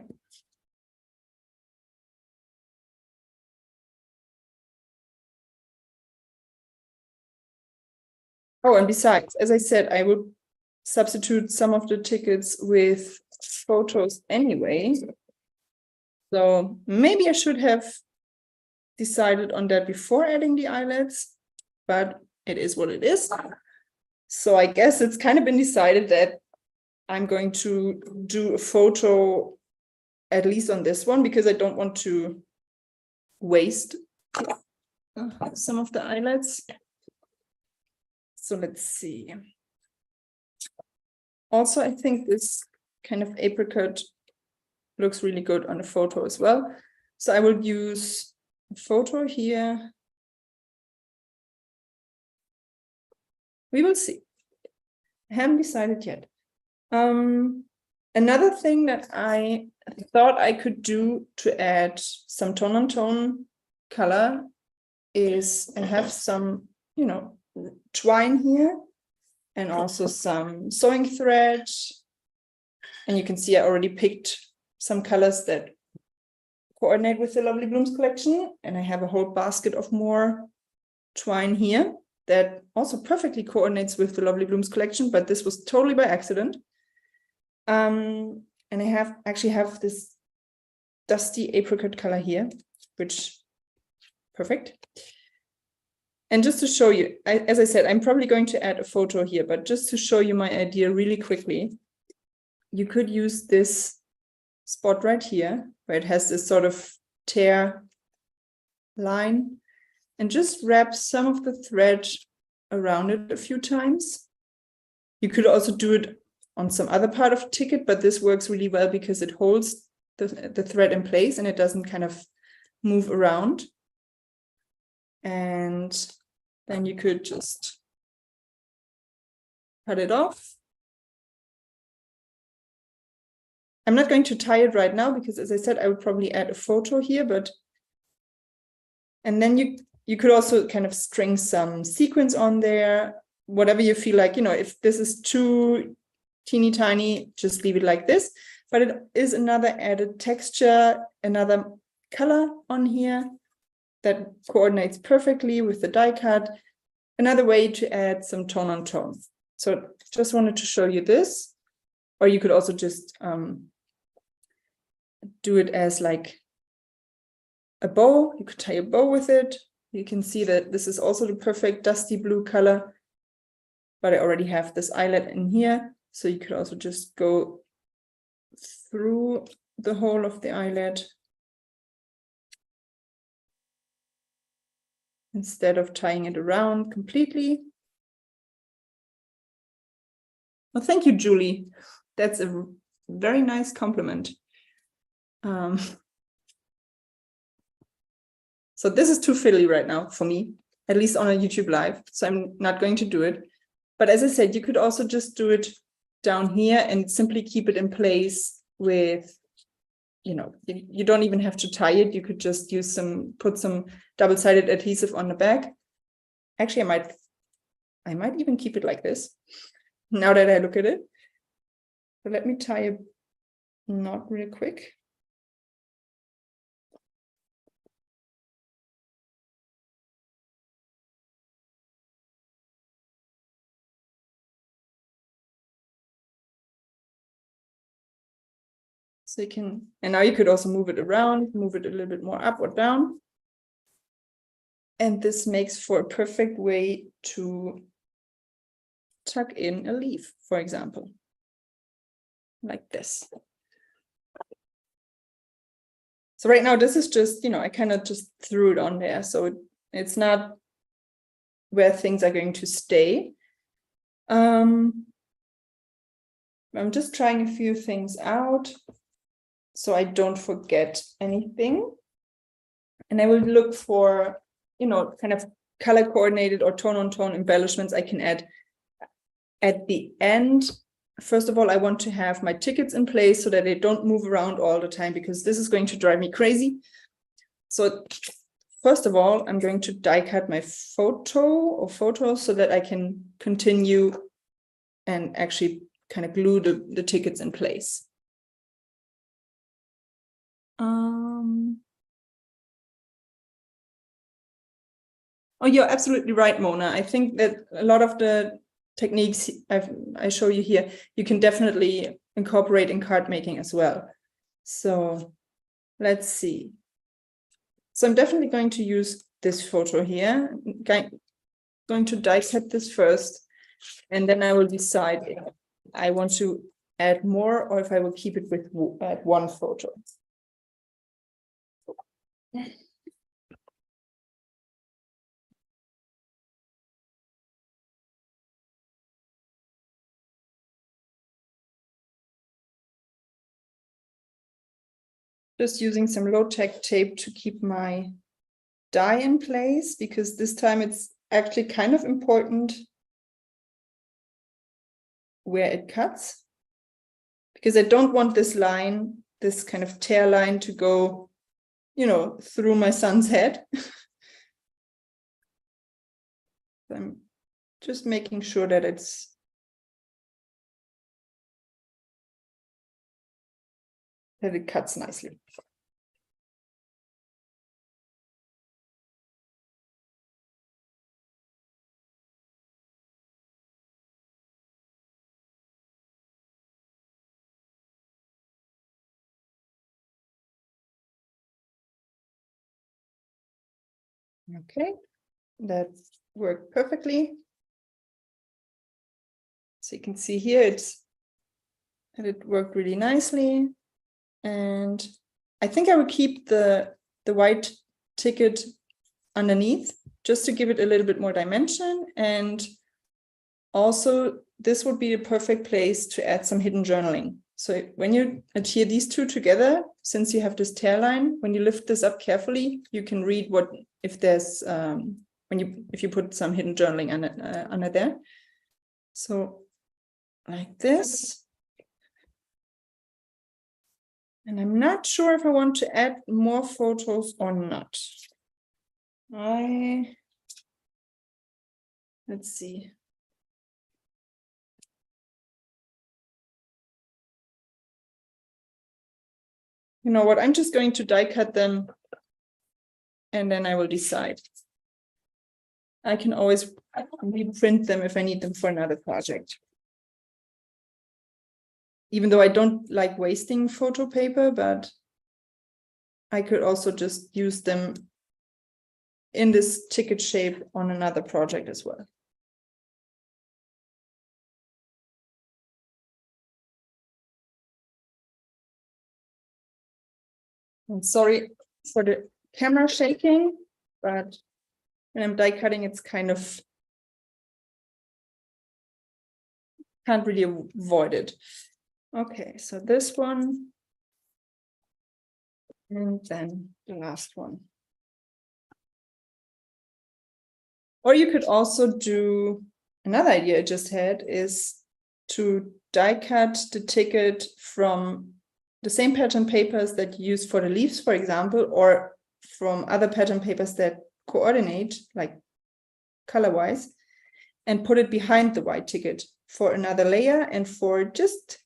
Oh, and besides, as I said, I would substitute some of the tickets with photos anyway. So maybe I should have decided on that before adding the eyelets, but it is what it is. So I guess it's kind of been decided that I'm going to do a photo at least on this one, because I don't want to waste some of the eyelets. So let's see. Also, I think this kind of apricot looks really good on a photo as well. So I will use a photo here. We will see. I haven't decided yet. Another thing that I thought I could do to add some tone on tone color is I have some, you know, twine here and also some sewing thread. And you can see I already picked some colors that coordinate with the Lovely Blooms collection. And I have a whole basket of more twine here that also perfectly coordinates with the Lovely Blooms collection, but this was totally by accident. And I actually have this dusty apricot color here, which perfect. And just to show you, as I said, I'm probably going to add a photo here, but just to show you my idea really quickly, you could use this spot right here, where it has this sort of tear line, and just wrap some of the thread around it a few times. You could also do it on some other part of the ticket, but this works really well because it holds the thread in place and it doesn't kind of move around. And then you could just cut it off. I'm not going to tie it right now because, as I said, I would probably add a photo here, but and then you could also kind of string some sequins on there, whatever you feel like. You know, if this is too teeny tiny, just leave it like this. But it is another added texture, another color on here that coordinates perfectly with the die cut. Another way to add some tone on tone. So just wanted to show you this, or you could also just do it as like a bow. You could tie a bow with it. You can see that this is also the perfect dusty blue color, but I already have this eyelet in here. So you could also just go through the whole of the eyelet instead of tying it around completely. Well, thank you, Julie. That's a very nice compliment. So this is too fiddly right now for me, at least on a YouTube live. So I'm not going to do it. But as I said, you could also just do it down here and simply keep it in place with, you know, you don't even have to tie it. You could just use put some double-sided adhesive on the back. Actually, I might even keep it like this now that I look at it. So let me tie a knot real quick. So you can, and now you could also move it around, move it a little bit more up or down. And this makes for a perfect way to tuck in a leaf, for example. like this. So right now, this is just, you know, I kind of just threw it on there. So it's not where things are going to stay. I'm just trying a few things out so I don't forget anything. And I will look for, you know, kind of color coordinated or tone on tone embellishments I can add at the end. First of all, I want to have my tickets in place so that they don't move around all the time, because this is going to drive me crazy. So first of all, I'm going to die cut my photos so that I can continue and actually kind of glue the tickets in place. Oh, you're absolutely right, Mona. I think that a lot of the techniques I show you here, you can definitely incorporate in card making as well. So let's see. So I'm definitely going to use this photo here. Going to die cut this first, and then I will decide if I want to add more or if I will keep it with one photo. Just using some low-tech tape to keep my die in place, because this time it's actually kind of important where it cuts, because I don't want this line, this kind of tear line, to go, you know, through my son's head. I'm just making sure that it cuts nicely. Okay, that worked perfectly. So you can see here it worked really nicely. And I think I will keep the white ticket underneath just to give it a little bit more dimension. And also, this would be a perfect place to add some hidden journaling. So when you adhere these two together, since you have this tear line, when you lift this up carefully, you can read what if there's if you put some hidden journaling under there. So like this. And I'm not sure if I want to add more photos or not. Let's see. You know what? I'm just going to die cut them, and then I will decide. I can always reprint them if I need them for another project. Even though I don't like wasting photo paper, but I could also just use them in this ticket shape on another project as well. I'm sorry for the camera shaking, but when I'm die cutting, it's kind of can't really avoid it. Okay, so this one, and then the last one. Or you could also do, another idea I just had is to die cut the ticket from the same pattern papers that you use for the leaves, for example, or from other pattern papers that coordinate, like color-wise, and put it behind the white ticket for another layer and for just,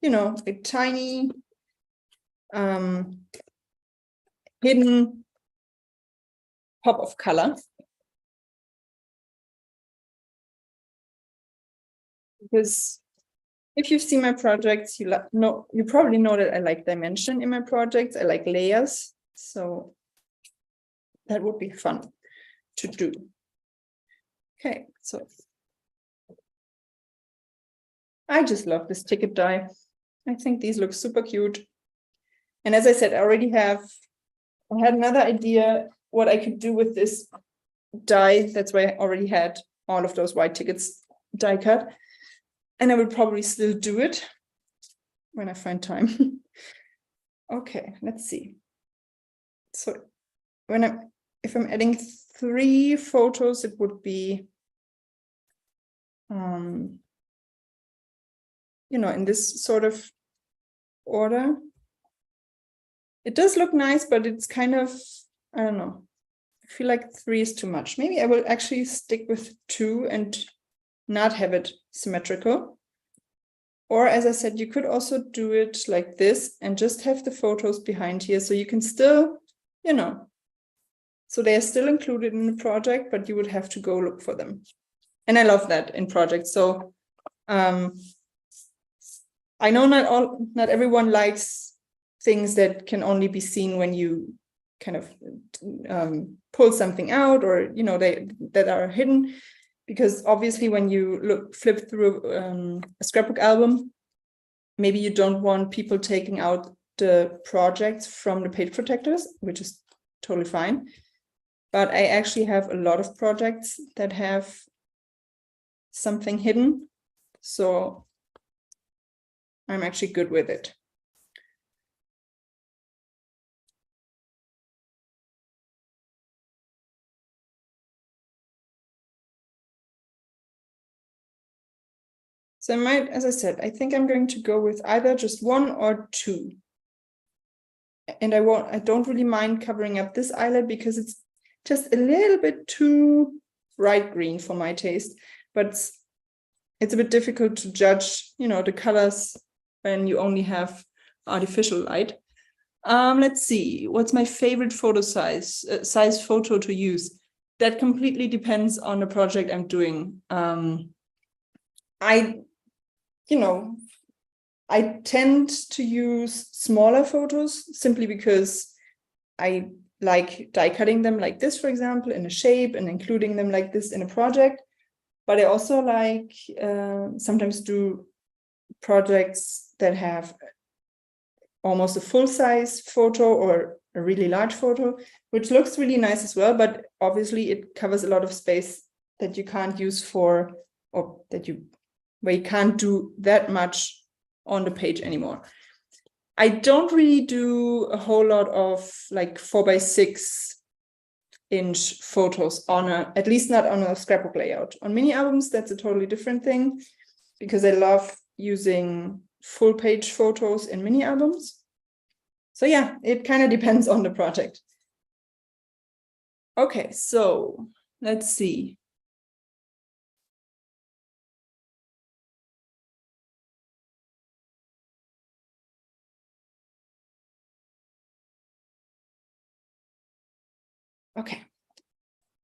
you know, a tiny hidden pop of color. Because if you've seen my projects, you probably know that I like dimension in my projects. I like layers. So that would be fun to do. Okay, so I just love this ticket die. I think these look super cute. And as I said, I had another idea what I could do with this die. That's why I already had all of those white tickets die cut. And I will probably still do it when I find time. Okay, let's see. So if I'm adding 3 photos, it would be, in this sort of order. It does look nice, but it's kind of, I don't know. I feel like 3 is too much. Maybe I will actually stick with 2 and not have it symmetrical. Or as I said, you could also do it like this and just have the photos behind here. So you can still, so they are still included in the project, but you would have to go look for them. And I love that in projects. So I know not everyone likes things that can only be seen when you kind of pull something out, or that are hidden, because obviously when you flip through a scrapbook album, maybe you don't want people taking out the projects from the page protectors, which is totally fine. But I actually have a lot of projects that have something hidden, so I'm actually good with it. So I might, as I said, I think I'm going to go with either just 1 or 2. And I don't really mind covering up this eyelet because it's just a little bit too bright green for my taste, but it's a bit difficult to judge, the colors when you only have artificial light. Let's see, what's my favorite photo size photo to use? That completely depends on the project I'm doing. I tend to use smaller photos simply because I like die cutting them like this, for example, in a shape and including them like this in a project. But I also like sometimes do projects that have almost a full-size photo or a really large photo, which looks really nice as well, but obviously it covers a lot of space that you can't use where you can't do that much on the page anymore. I don't really do a whole lot of like 4x6 inch photos at least not on a scrapbook layout. On mini albums, that's a totally different thing because I love using full page photos in mini albums. So yeah, it kind of depends on the project. Okay, so let's see. Okay.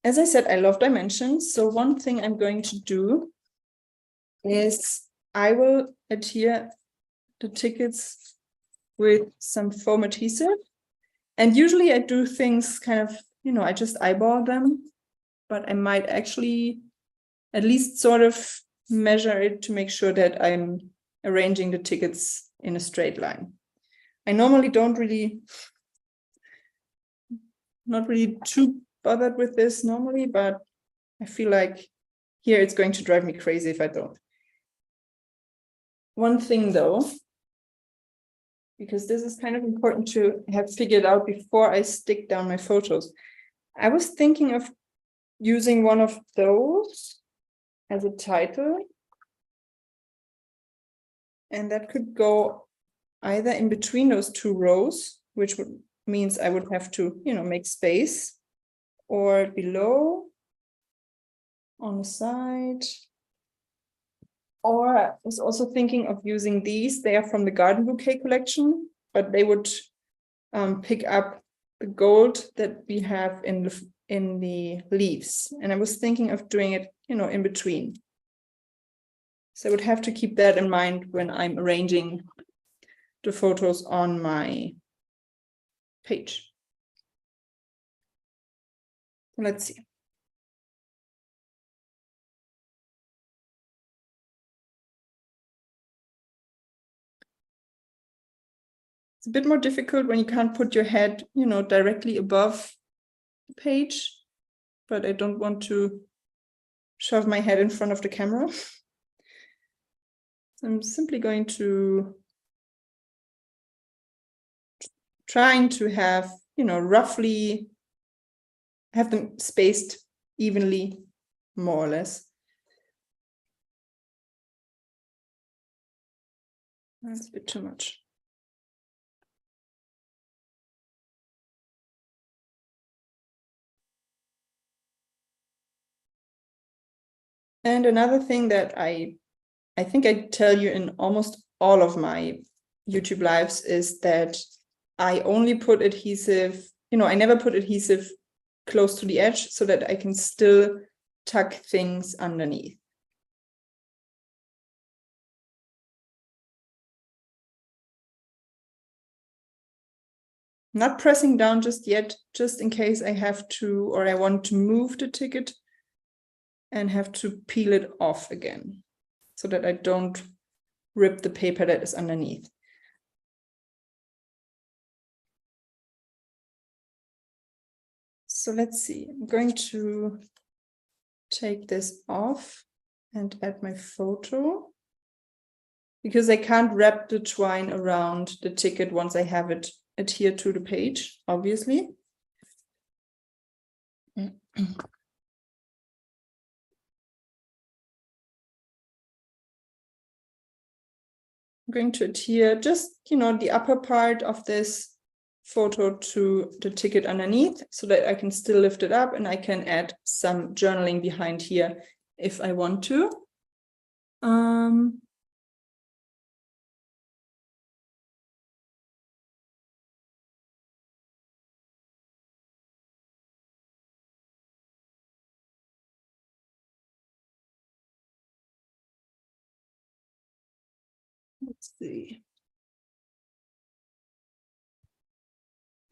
As I said, I love dimensions. So one thing I'm going to do is I will adhere the tickets with some foam adhesive. And usually I do things kind of, I just eyeball them, but I might actually at least sort of measure it to make sure that I'm arranging the tickets in a straight line. I normally not really too bothered with this normally, but I feel like here it's going to drive me crazy if I don't. One thing though, because this is kind of important to have figured out before I stick down my photos. I was thinking of using one of those as a title. And that could go either in between those 2 rows, which means I would have to, make space, or below on the side. Or I was also thinking of using these. They are from the Garden Bouquet collection, but they would pick up the gold that we have in the leaves. And I was thinking of doing it, in between. So I would have to keep that in mind when I'm arranging the photos on my page. Let's see. It's a bit more difficult when you can't put your head, you know, directly above the page, but I don't want to shove my head in front of the camera. I'm simply going to trying to have, you know, roughly have them spaced evenly, more or less. That's a bit too much. And another thing that I think I tell you in almost all of my YouTube lives is that I only put adhesive, you know, I never put adhesive close to the edge so that I can still tuck things underneath. Not pressing down just yet, just in case I have to, or I want to move the ticket and have to peel it off again so that I don't rip the paper that is underneath. So let's see, I'm going to take this off and add my photo because I can't wrap the twine around the ticket once I have it adhered to the page, obviously. I'm going to adhere just, you know, the upper part of this photo to the ticket underneath so that I can still lift it up and I can add some journaling behind here if I want to. Let's see.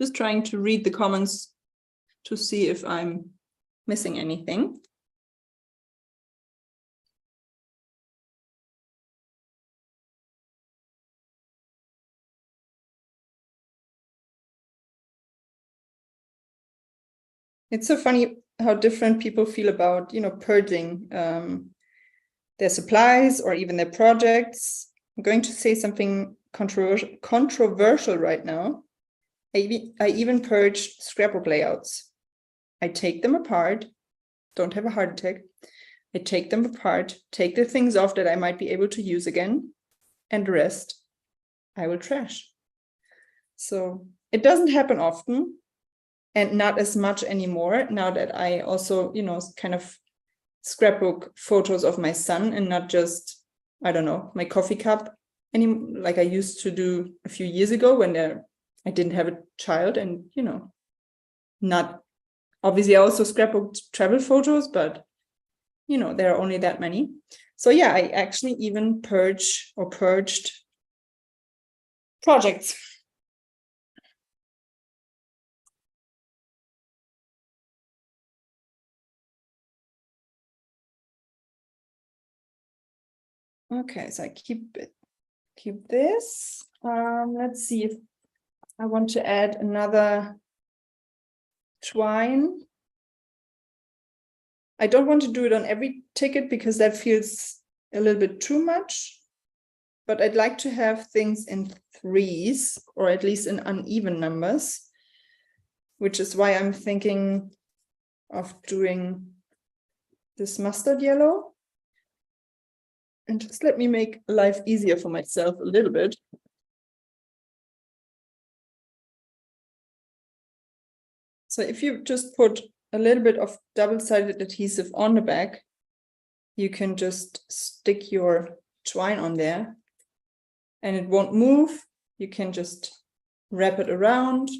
Just trying to read the comments to see if I'm missing anything. It's so funny how different people feel about, you know, purging their supplies or even their projects. I'm going to say something controversial right now. I even purge scrapbook layouts. I take them apart, don't have a heart attack. I take them apart, take the things off that I might be able to use again, and the rest I will trash. So it doesn't happen often and not as much anymore now that I also, you know, kind of scrapbook photos of my son and not just, I don't know, my coffee cup like I used to do a few years ago when I didn't have a child and, you know, not obviously I also scrapbooked travel photos, but you know, there are only that many. So yeah, I actually even purged projects. Okay, so I keep this. Let's see if I want to add another twine. I don't want to do it on every ticket because that feels a little bit too much, but I'd like to have things in threes or at least in uneven numbers, which is why I'm thinking of doing this mustard yellow. And just let me make life easier for myself a little bit. So if you just put a little bit of double-sided adhesive on the back, you can just stick your twine on there and it won't move. You can just wrap it around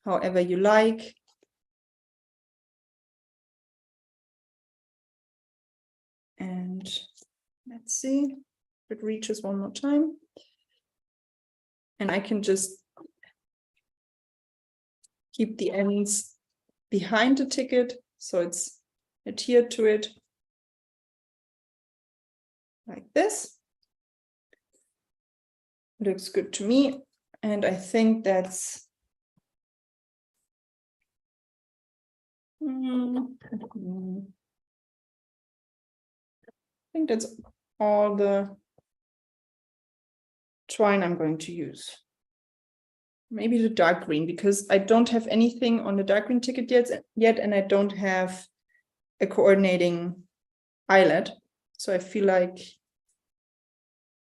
however you like. And let's see if it reaches one more time. And I can just keep the ends behind the ticket so it's adhered to it like this. Looks good to me. And I think that's I think that's all the twine I'm going to use. Maybe the dark green, because I don't have anything on the dark green ticket yet, and I don't have a coordinating eyelet. So I feel like,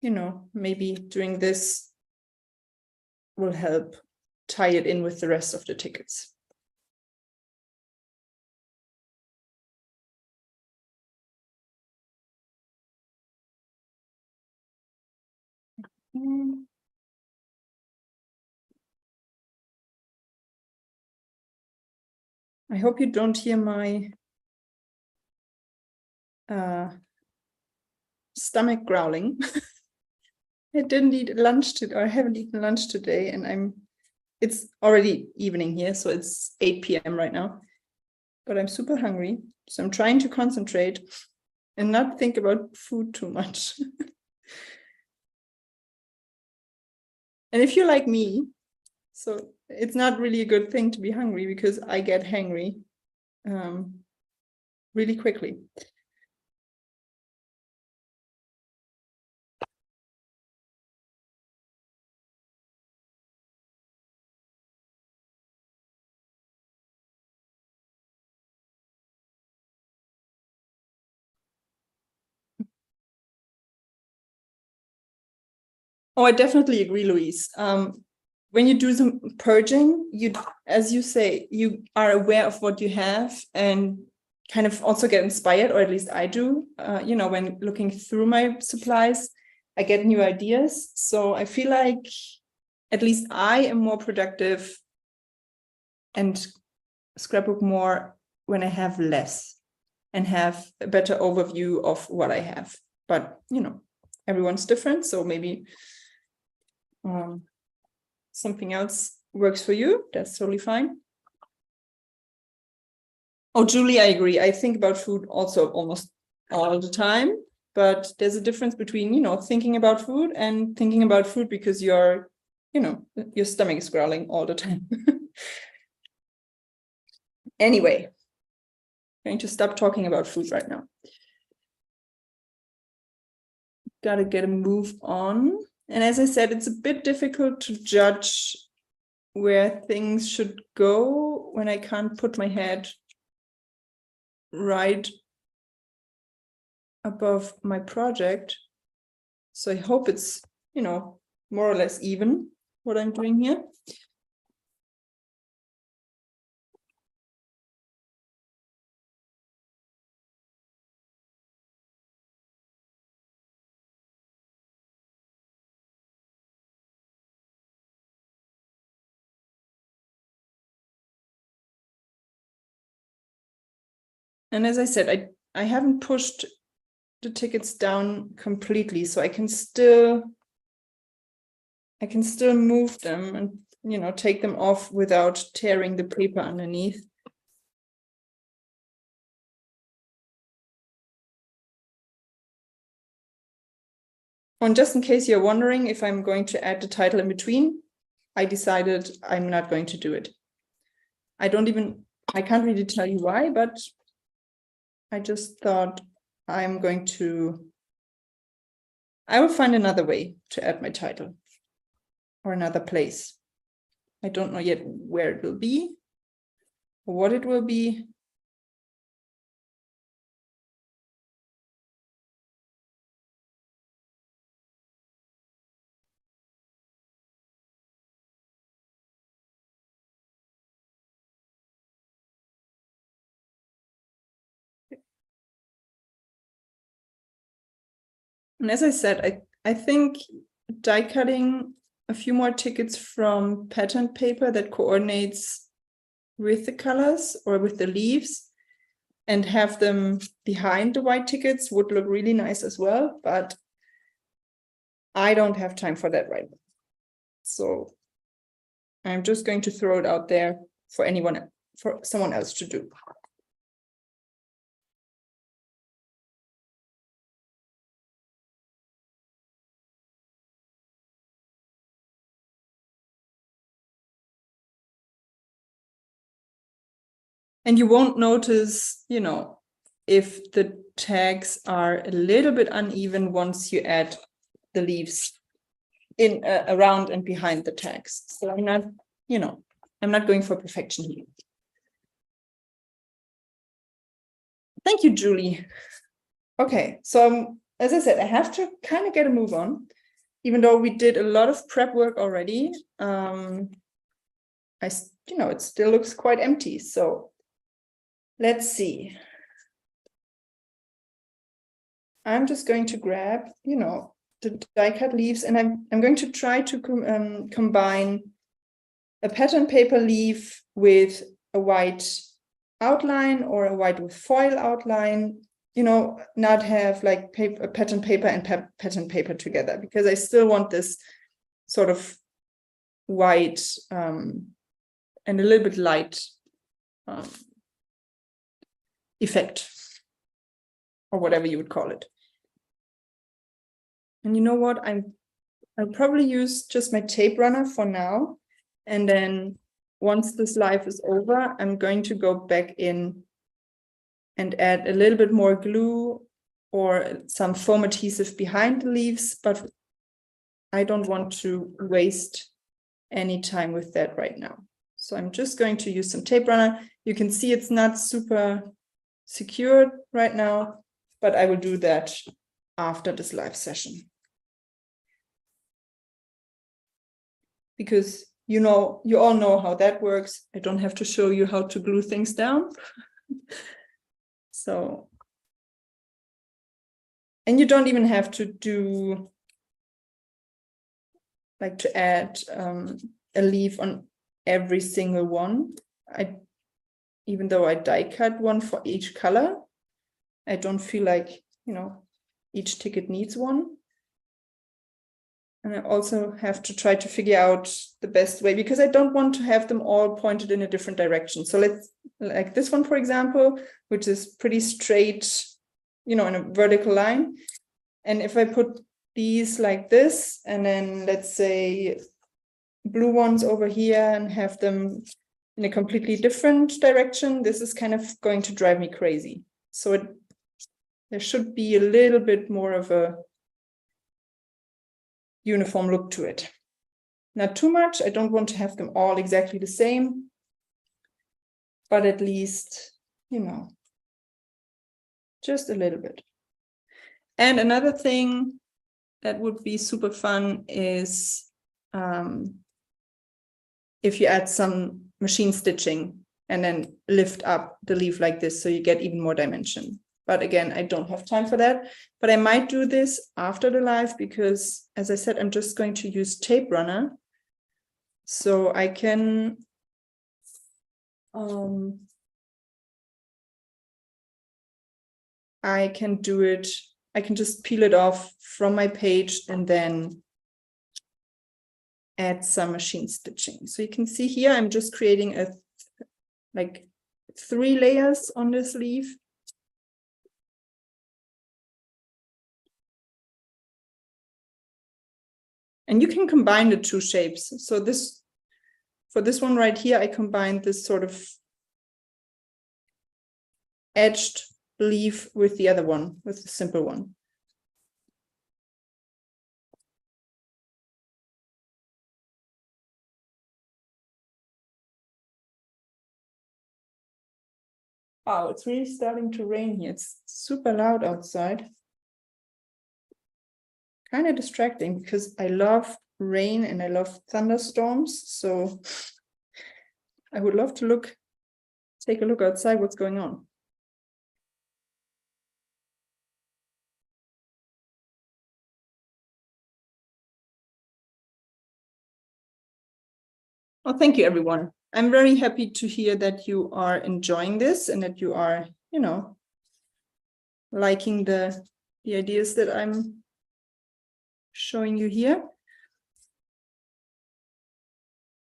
you know, maybe doing this will help tie it in with the rest of the tickets. I hope you don't hear my stomach growling. I didn't eat lunch today, or I haven't eaten lunch today, and it's already evening here, so it's 8 p.m. right now. But I'm super hungry, so I'm trying to concentrate and not think about food too much. And if you're like me, so it's not really a good thing to be hungry, because I get hangry really quickly. Oh, I definitely agree, Louise. When you do some purging, as you say, you are aware of what you have and kind of also get inspired, or at least I do. You know, when looking through my supplies, I get new ideas. So I feel like at least I am more productive and scrapbook more when I have less and have a better overview of what I have. But, you know, everyone's different. So maybe something else works for you. That's totally fine. Oh, Julie, I agree. I think about food also almost all the time, but there's a difference between, you know, thinking about food and thinking about food because you're, you know, your stomach is growling all the time. Anyway, I'm going to stop talking about food right now. Gotta get a move on. And as I said, it's a bit difficult to judge where things should go when I can't put my head right above my project. So I hope it's, you know, more or less even what I'm doing here. And as I said, I haven't pushed the tickets down completely, so I can still move them and, you know, take them off without tearing the paper underneath. And just in case you're wondering if I'm going to add the title in between, I decided I'm not going to do it. I can't really tell you why, but I just thought I will find another way to add my title or another place. I don't know yet where it will be or what it will be. And as I said, I think die cutting a few more tickets from patterned paper that coordinates with the colors or with the leaves and have them behind the white tickets would look really nice as well, but I don't have time for that right now. So I'm just going to throw it out there for someone else to do. And you won't notice, you know, if the tags are a little bit uneven once you add the leaves in around and behind the tags. So I'm not, you know, I'm not going for perfection here. Thank you, Julie. Okay, so as I said, I have to kind of get a move on, even though we did a lot of prep work already. You know, it still looks quite empty. So let's see. I'm just going to grab, you know, the die cut leaves, and I'm going to try to combine a pattern paper leaf with a white outline or a white with foil outline, you know, not have like pattern paper and pattern paper together, because I still want this sort of white and a little bit light effect, or whatever you would call it. And you know what? I'll probably use just my tape runner for now. And then once this live is over, I'm going to go back in and add a little bit more glue or some foam adhesive behind the leaves, but I don't want to waste any time with that right now. So I'm just going to use some tape runner. You can see it's not super secured right now, but I will do that after this live session. Because you know, you all know how that works. I don't have to show you how to glue things down. So, and you don't even have to do, like, to add a leaf on every single one. Even though I die cut one for each color, I don't feel like, you know, each ticket needs one. And I also have to try to figure out the best way, because I don't want to have them all pointed in a different direction. So let's, like this one, for example, which is pretty straight, you know, in a vertical line. And if I put these like this, and then let's say blue ones over here and have them in a completely different direction, this is kind of going to drive me crazy. So there should be a little bit more of a uniform look to it. Not too much. I don't want to have them all exactly the same, but at least, you know, just a little bit. And another thing that would be super fun is if you add some machine stitching and then lift up the leaf like this, so you get even more dimension. But again, I don't have time for that. But I might do this after the live, because as I said, I'm just going to use tape runner. So I can do it. I can just peel it off from my page and then add some machine stitching. So you can see here, I'm just creating like 3 layers on this leaf. And you can combine the 2 shapes. So for this one right here, I combined this sort of edged leaf with the other one, with the simple one. Wow, it's really starting to rain here. It's super loud outside. Kind of distracting, because I love rain and I love thunderstorms. So I would love to take a look outside what's going on. Well, thank you, everyone. I'm very happy to hear that you are enjoying this and that you are, you know, liking the ideas that I'm showing you here.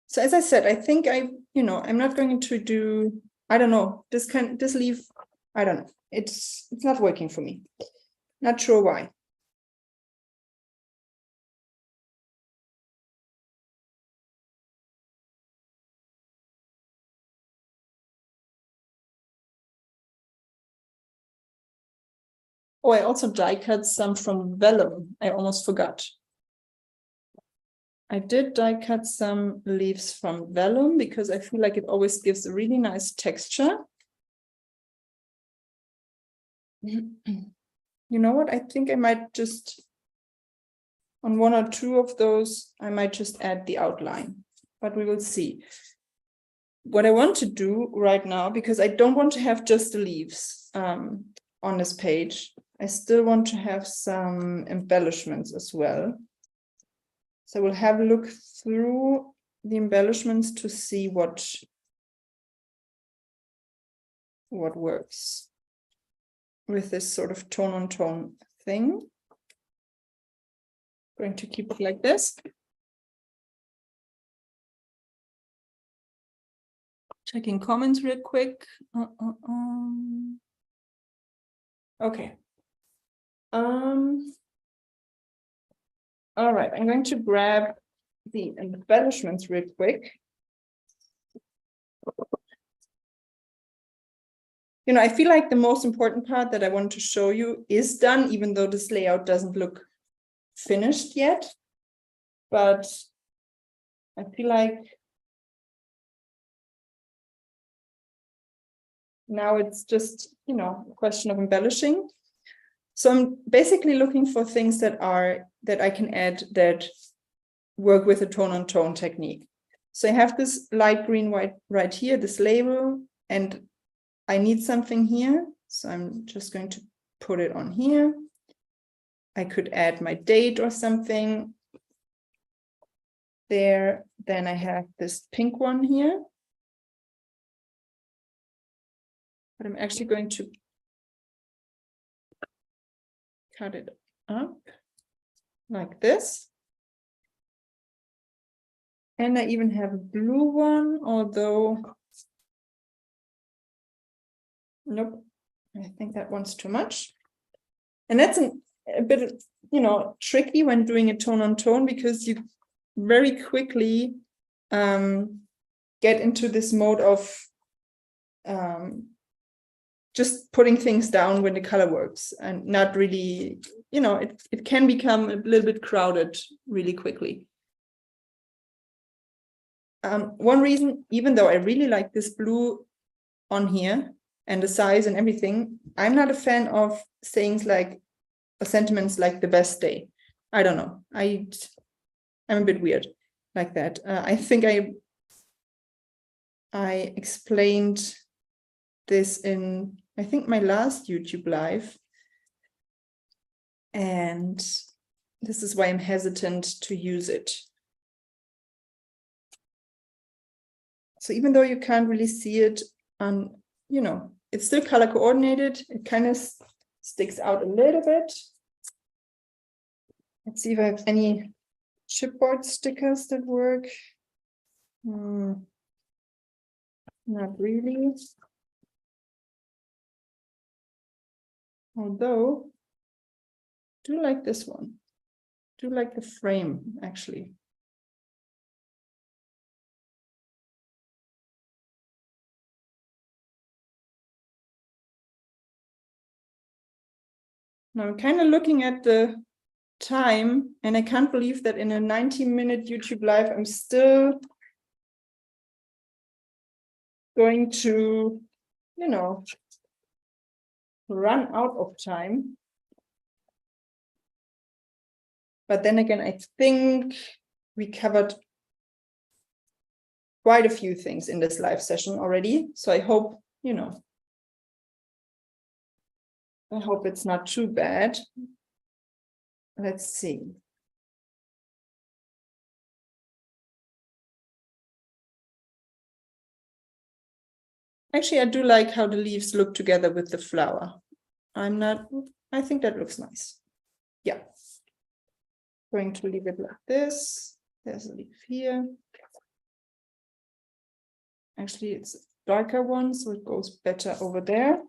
So as I said, I think I'm not going to do, I don't know, this leaf, I don't know. It's not working for me. Not sure why. Oh, I also die cut some from vellum. I almost forgot. I did die cut some leaves from vellum because I feel like it always gives a really nice texture. You know what? I think I might just, on one or two of those, I might just add the outline, but we will see. What I want to do right now, because I don't want to have just the leaves on this page, I still want to have some embellishments as well. So we'll have a look through the embellishments to see what works with this sort of tone on tone thing. Going to keep it like this. Checking comments real quick. Okay. All right, I'm going to grab the embellishments real quick. You know, I feel like the most important part that I want to show you is done, even though this layout doesn't look finished yet. But I feel like now it's just, you know, a question of embellishing. So I'm basically looking for things that I can add that work with a tone on tone technique. So I have this light green white right here, this label, and I need something here. So I'm just going to put it on here. I could add my date or something there. Then I have this pink one here. But I'm actually going to cut it up like this. And I even have a blue one, although, nope, I think that one's too much. And that's a bit, you know, tricky when doing a tone on tone, because you very quickly get into this mode of just putting things down when the color works and not really, you know, it can become a little bit crowded really quickly. One reason, even though I really like this blue on here and the size and everything, I'm not a fan of sayings like, or sentiments like the best day. I don't know. I'm a bit weird like that. I think I explained this in, I think, my last YouTube live. And this is why I'm hesitant to use it. So even though you can't really see it on, you know, it's still color coordinated. It kind of sticks out a little bit. Let's see if I have any chipboard stickers that work. Not really. Although, I do like this one. I do like the frame, actually. Now I'm kind of looking at the time, and I can't believe that in a 90-minute YouTube live, I'm still going to, you know, run out of time. But then again, I think we covered quite a few things in this live session already. So I hope, you know, I hope it's not too bad. Let's see. Actually, I do like how the leaves look together with the flower. I think that looks nice. Yeah. Going to leave it like this. There's a leaf here. Actually, it's a darker one, so it goes better over there.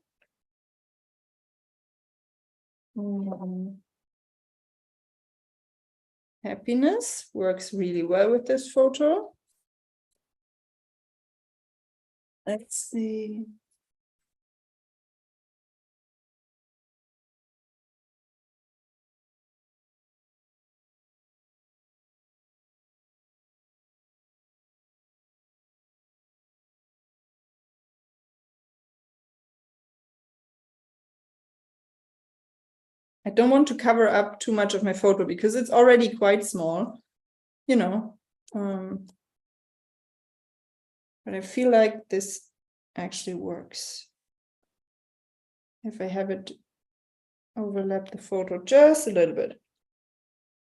Happiness works really well with this photo. Let's see. I don't want to cover up too much of my photo because it's already quite small, you know. But I feel like this actually works. If I have it overlap the photo just a little bit,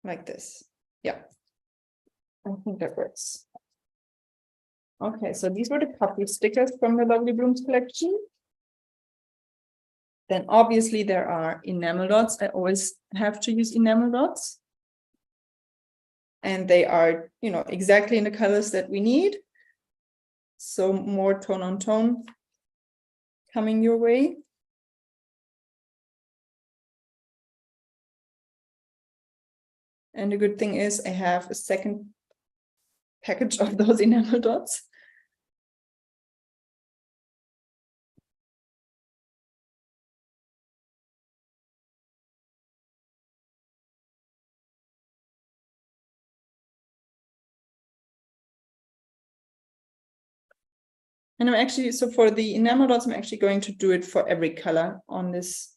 like this. Yeah, I think that works. Okay, so these were the couple stickers from the Lovely Blooms collection. Then obviously there are enamel dots. I always have to use enamel dots. And they are, you know, exactly in the colors that we need. So more tone on tone coming your way. And the good thing is I have a second package of those enamel dots. And I'm actually, so for the enamel dots, I'm actually going to do it for every color on this,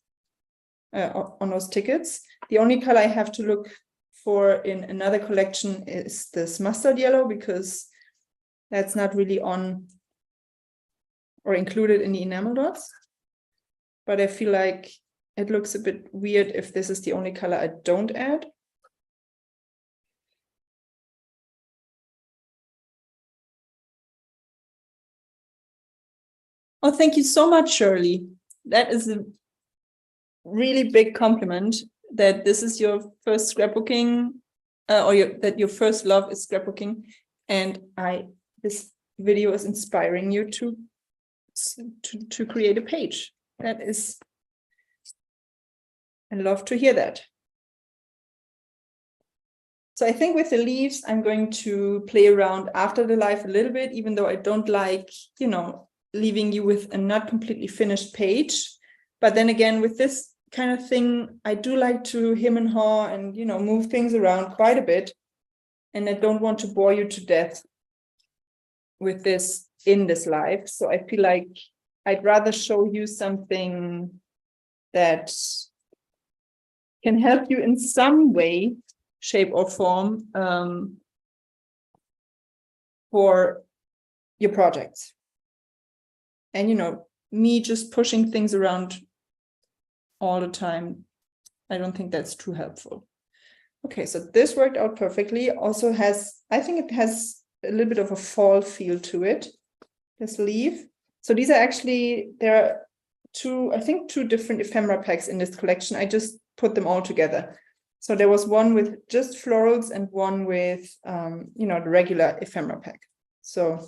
on those tickets. The only color I have to look for in another collection is this mustard yellow, because that's not really on or included in the enamel dots. But I feel like it looks a bit weird if this is the only color I don't add. Oh, thank you so much, Shirley. That is a really big compliment that this is your first scrapbooking, that your first love is scrapbooking, and this video is inspiring you to create a page. That is, I love to hear that. So I think with the leaves, I'm going to play around after the live a little bit, even though I don't like, you know, leaving you with a not completely finished page. But then again, with this kind of thing, I do like to hem and haw and, you know, move things around quite a bit. And I don't want to bore you to death with this in this live. So I feel like I'd rather show you something that can help you in some way, shape or form, for your projects. And, you know, me just pushing things around all the time, I don't think that's too helpful. Okay, so this worked out perfectly. Also has, I think it has a little bit of a fall feel to it, this leaf. So these are actually, there are two different ephemera packs in this collection. I just put them all together. So there was one with just florals and one with, you know, the regular ephemera pack. So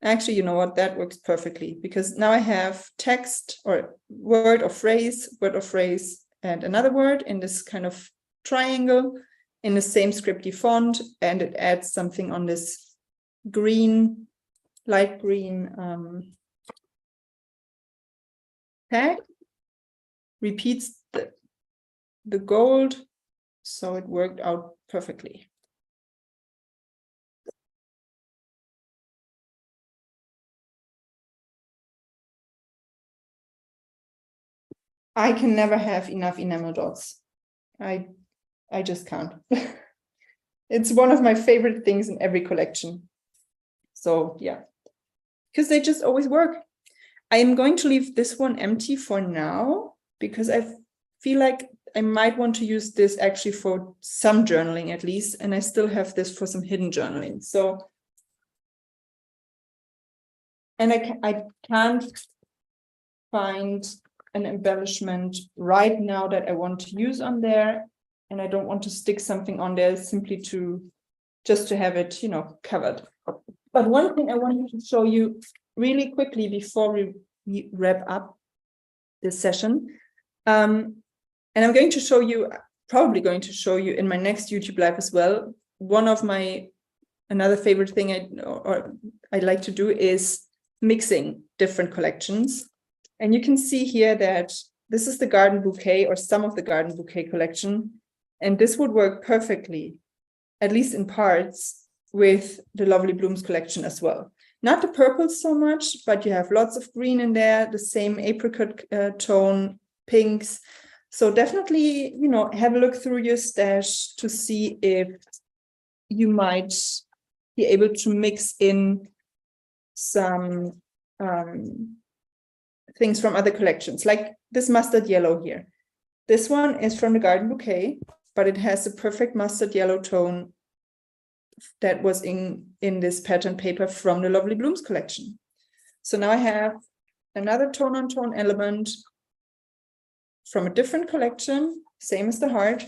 actually, you know what, that works perfectly, because now I have text or word or phrase, and another word in this kind of triangle in the same scripty font, and it adds something on this green, light green tag, repeats the gold, so it worked out perfectly. I can never have enough enamel dots. I just can't. It's one of my favorite things in every collection. So yeah, because they just always work. I am going to leave this one empty for now, because I feel like I might want to use this actually for some journaling at least, and I still have this for some hidden journaling. So, and I can't find an embellishment right now that I want to use on there, and I don't want to stick something on there simply just to have it, you know, covered. But one thing I wanted to show you really quickly before we wrap up this session, and I'm going to show you, probably going to show you in my next YouTube live as well. One of another favorite thing I like to do is mixing different collections. And you can see here that this is the garden bouquet, or some of the garden bouquet collection. And this would work perfectly, at least in parts, with the Lovely Blooms collection as well. Not the purples so much, but you have lots of green in there, the same apricot tone, pinks. So definitely, you know, have a look through your stash to see if you might be able to mix in some things from other collections, like this mustard yellow here. This one is from the Garden Bouquet, but it has a perfect mustard yellow tone that was in this pattern paper from the Lovely Blooms collection. So now I have another tone-on-tone element from a different collection, same as the heart,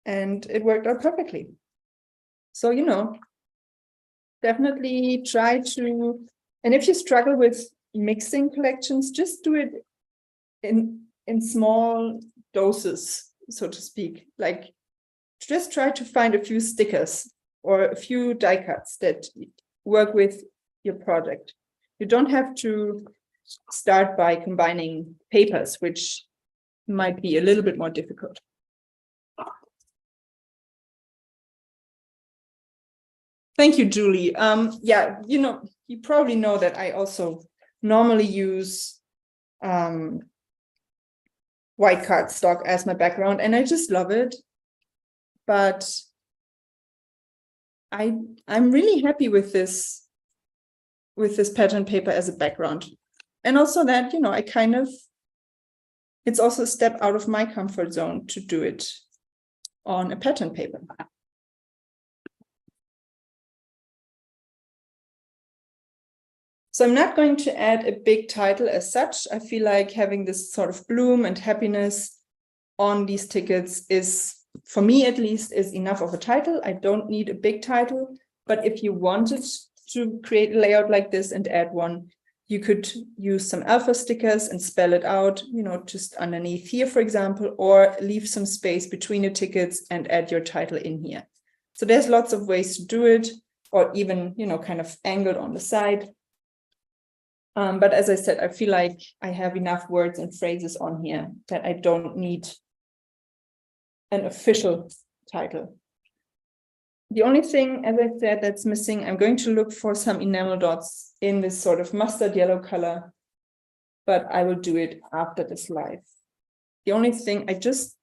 and it worked out perfectly. So, you know, definitely try to, and if you struggle with mixing collections, just do it in small doses, so to speak. Like, just try to find a few stickers or a few die cuts that work with your project. You don't have to start by combining papers, which might be a little bit more difficult. Thank you, Julie. Yeah, you know, you probably know that I also normally use white cardstock as my background, and I just love it. But I'm really happy with this pattern paper as a background. And also that, you know, it's also a step out of my comfort zone to do it on a pattern paper. So I'm not going to add a big title as such. I feel like having this sort of bloom and happiness on these tickets is, for me at least, is enough of a title. I don't need a big title, but if you wanted to create a layout like this and add one, you could use some alpha stickers and spell it out, you know, just underneath here, for example, or leave some space between the tickets and add your title in here. So there's lots of ways to do it, or even, you know, kind of angled on the side. But as I said, I feel like I have enough words and phrases on here that I don't need an official title. The only thing, as I said, that's missing, I'm going to look for some enamel dots in this sort of mustard yellow color, but I will do it after this live. The only thing, I just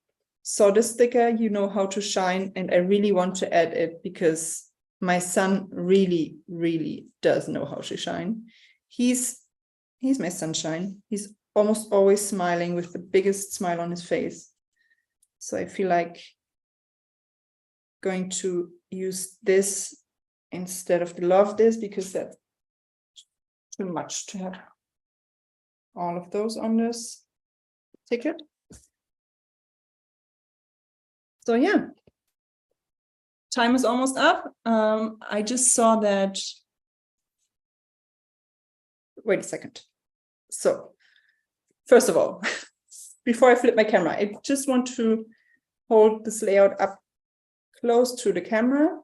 saw the sticker, you know how to shine, and I really want to add it because my son really, really does know how to shine. He's my sunshine. He's almost always smiling with the biggest smile on his face. So I feel like going to use this instead of the love this, because that's too much to have all of those on this ticket. So yeah, time is almost up. I just saw that. Wait a second. So first of all, before I flip my camera, I just want to hold this layout up close to the camera.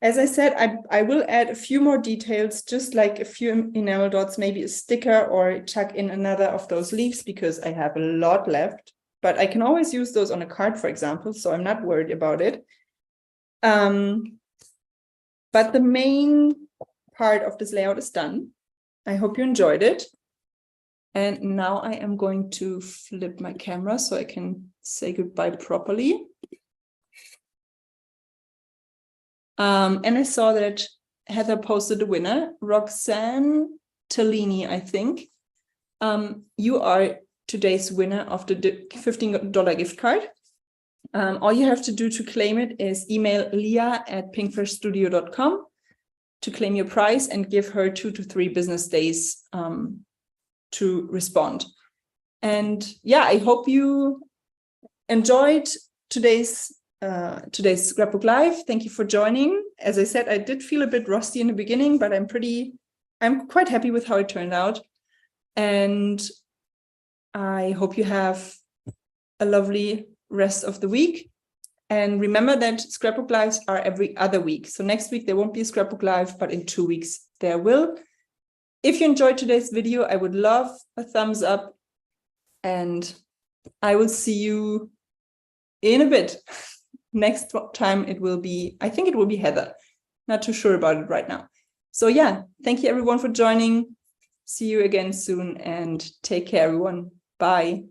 As I said, I will add a few more details, just like a few enamel dots, maybe a sticker, or tuck in another of those leaves, because I have a lot left, but I can always use those on a card, for example, so I'm not worried about it. But the main part of this layout is done. I hope you enjoyed it. And now I am going to flip my camera so I can say goodbye properly. And I saw that Heather posted a winner, Roxanne Tellini, I think. You are today's winner of the $15 gift card. All you have to do to claim it is email leah@pinkfreshstudio.com to claim your prize and give her 2 to 3 business days to respond. And yeah, I hope you enjoyed today's Scrapbook Live. Thank you for joining. As I said, I did feel a bit rusty in the beginning, but I'm quite happy with how it turned out. And I hope you have a lovely rest of the week. And remember that Scrapbook Lives are every other week. So next week, there won't be a Scrapbook Live, but in 2 weeks, there will. If you enjoyed today's video, I would love a thumbs up. And I will see you in a bit. next time it will be, I think it will be Heather. Not too sure about it right now. So yeah, thank you everyone for joining. See you again soon and take care, everyone. Bye.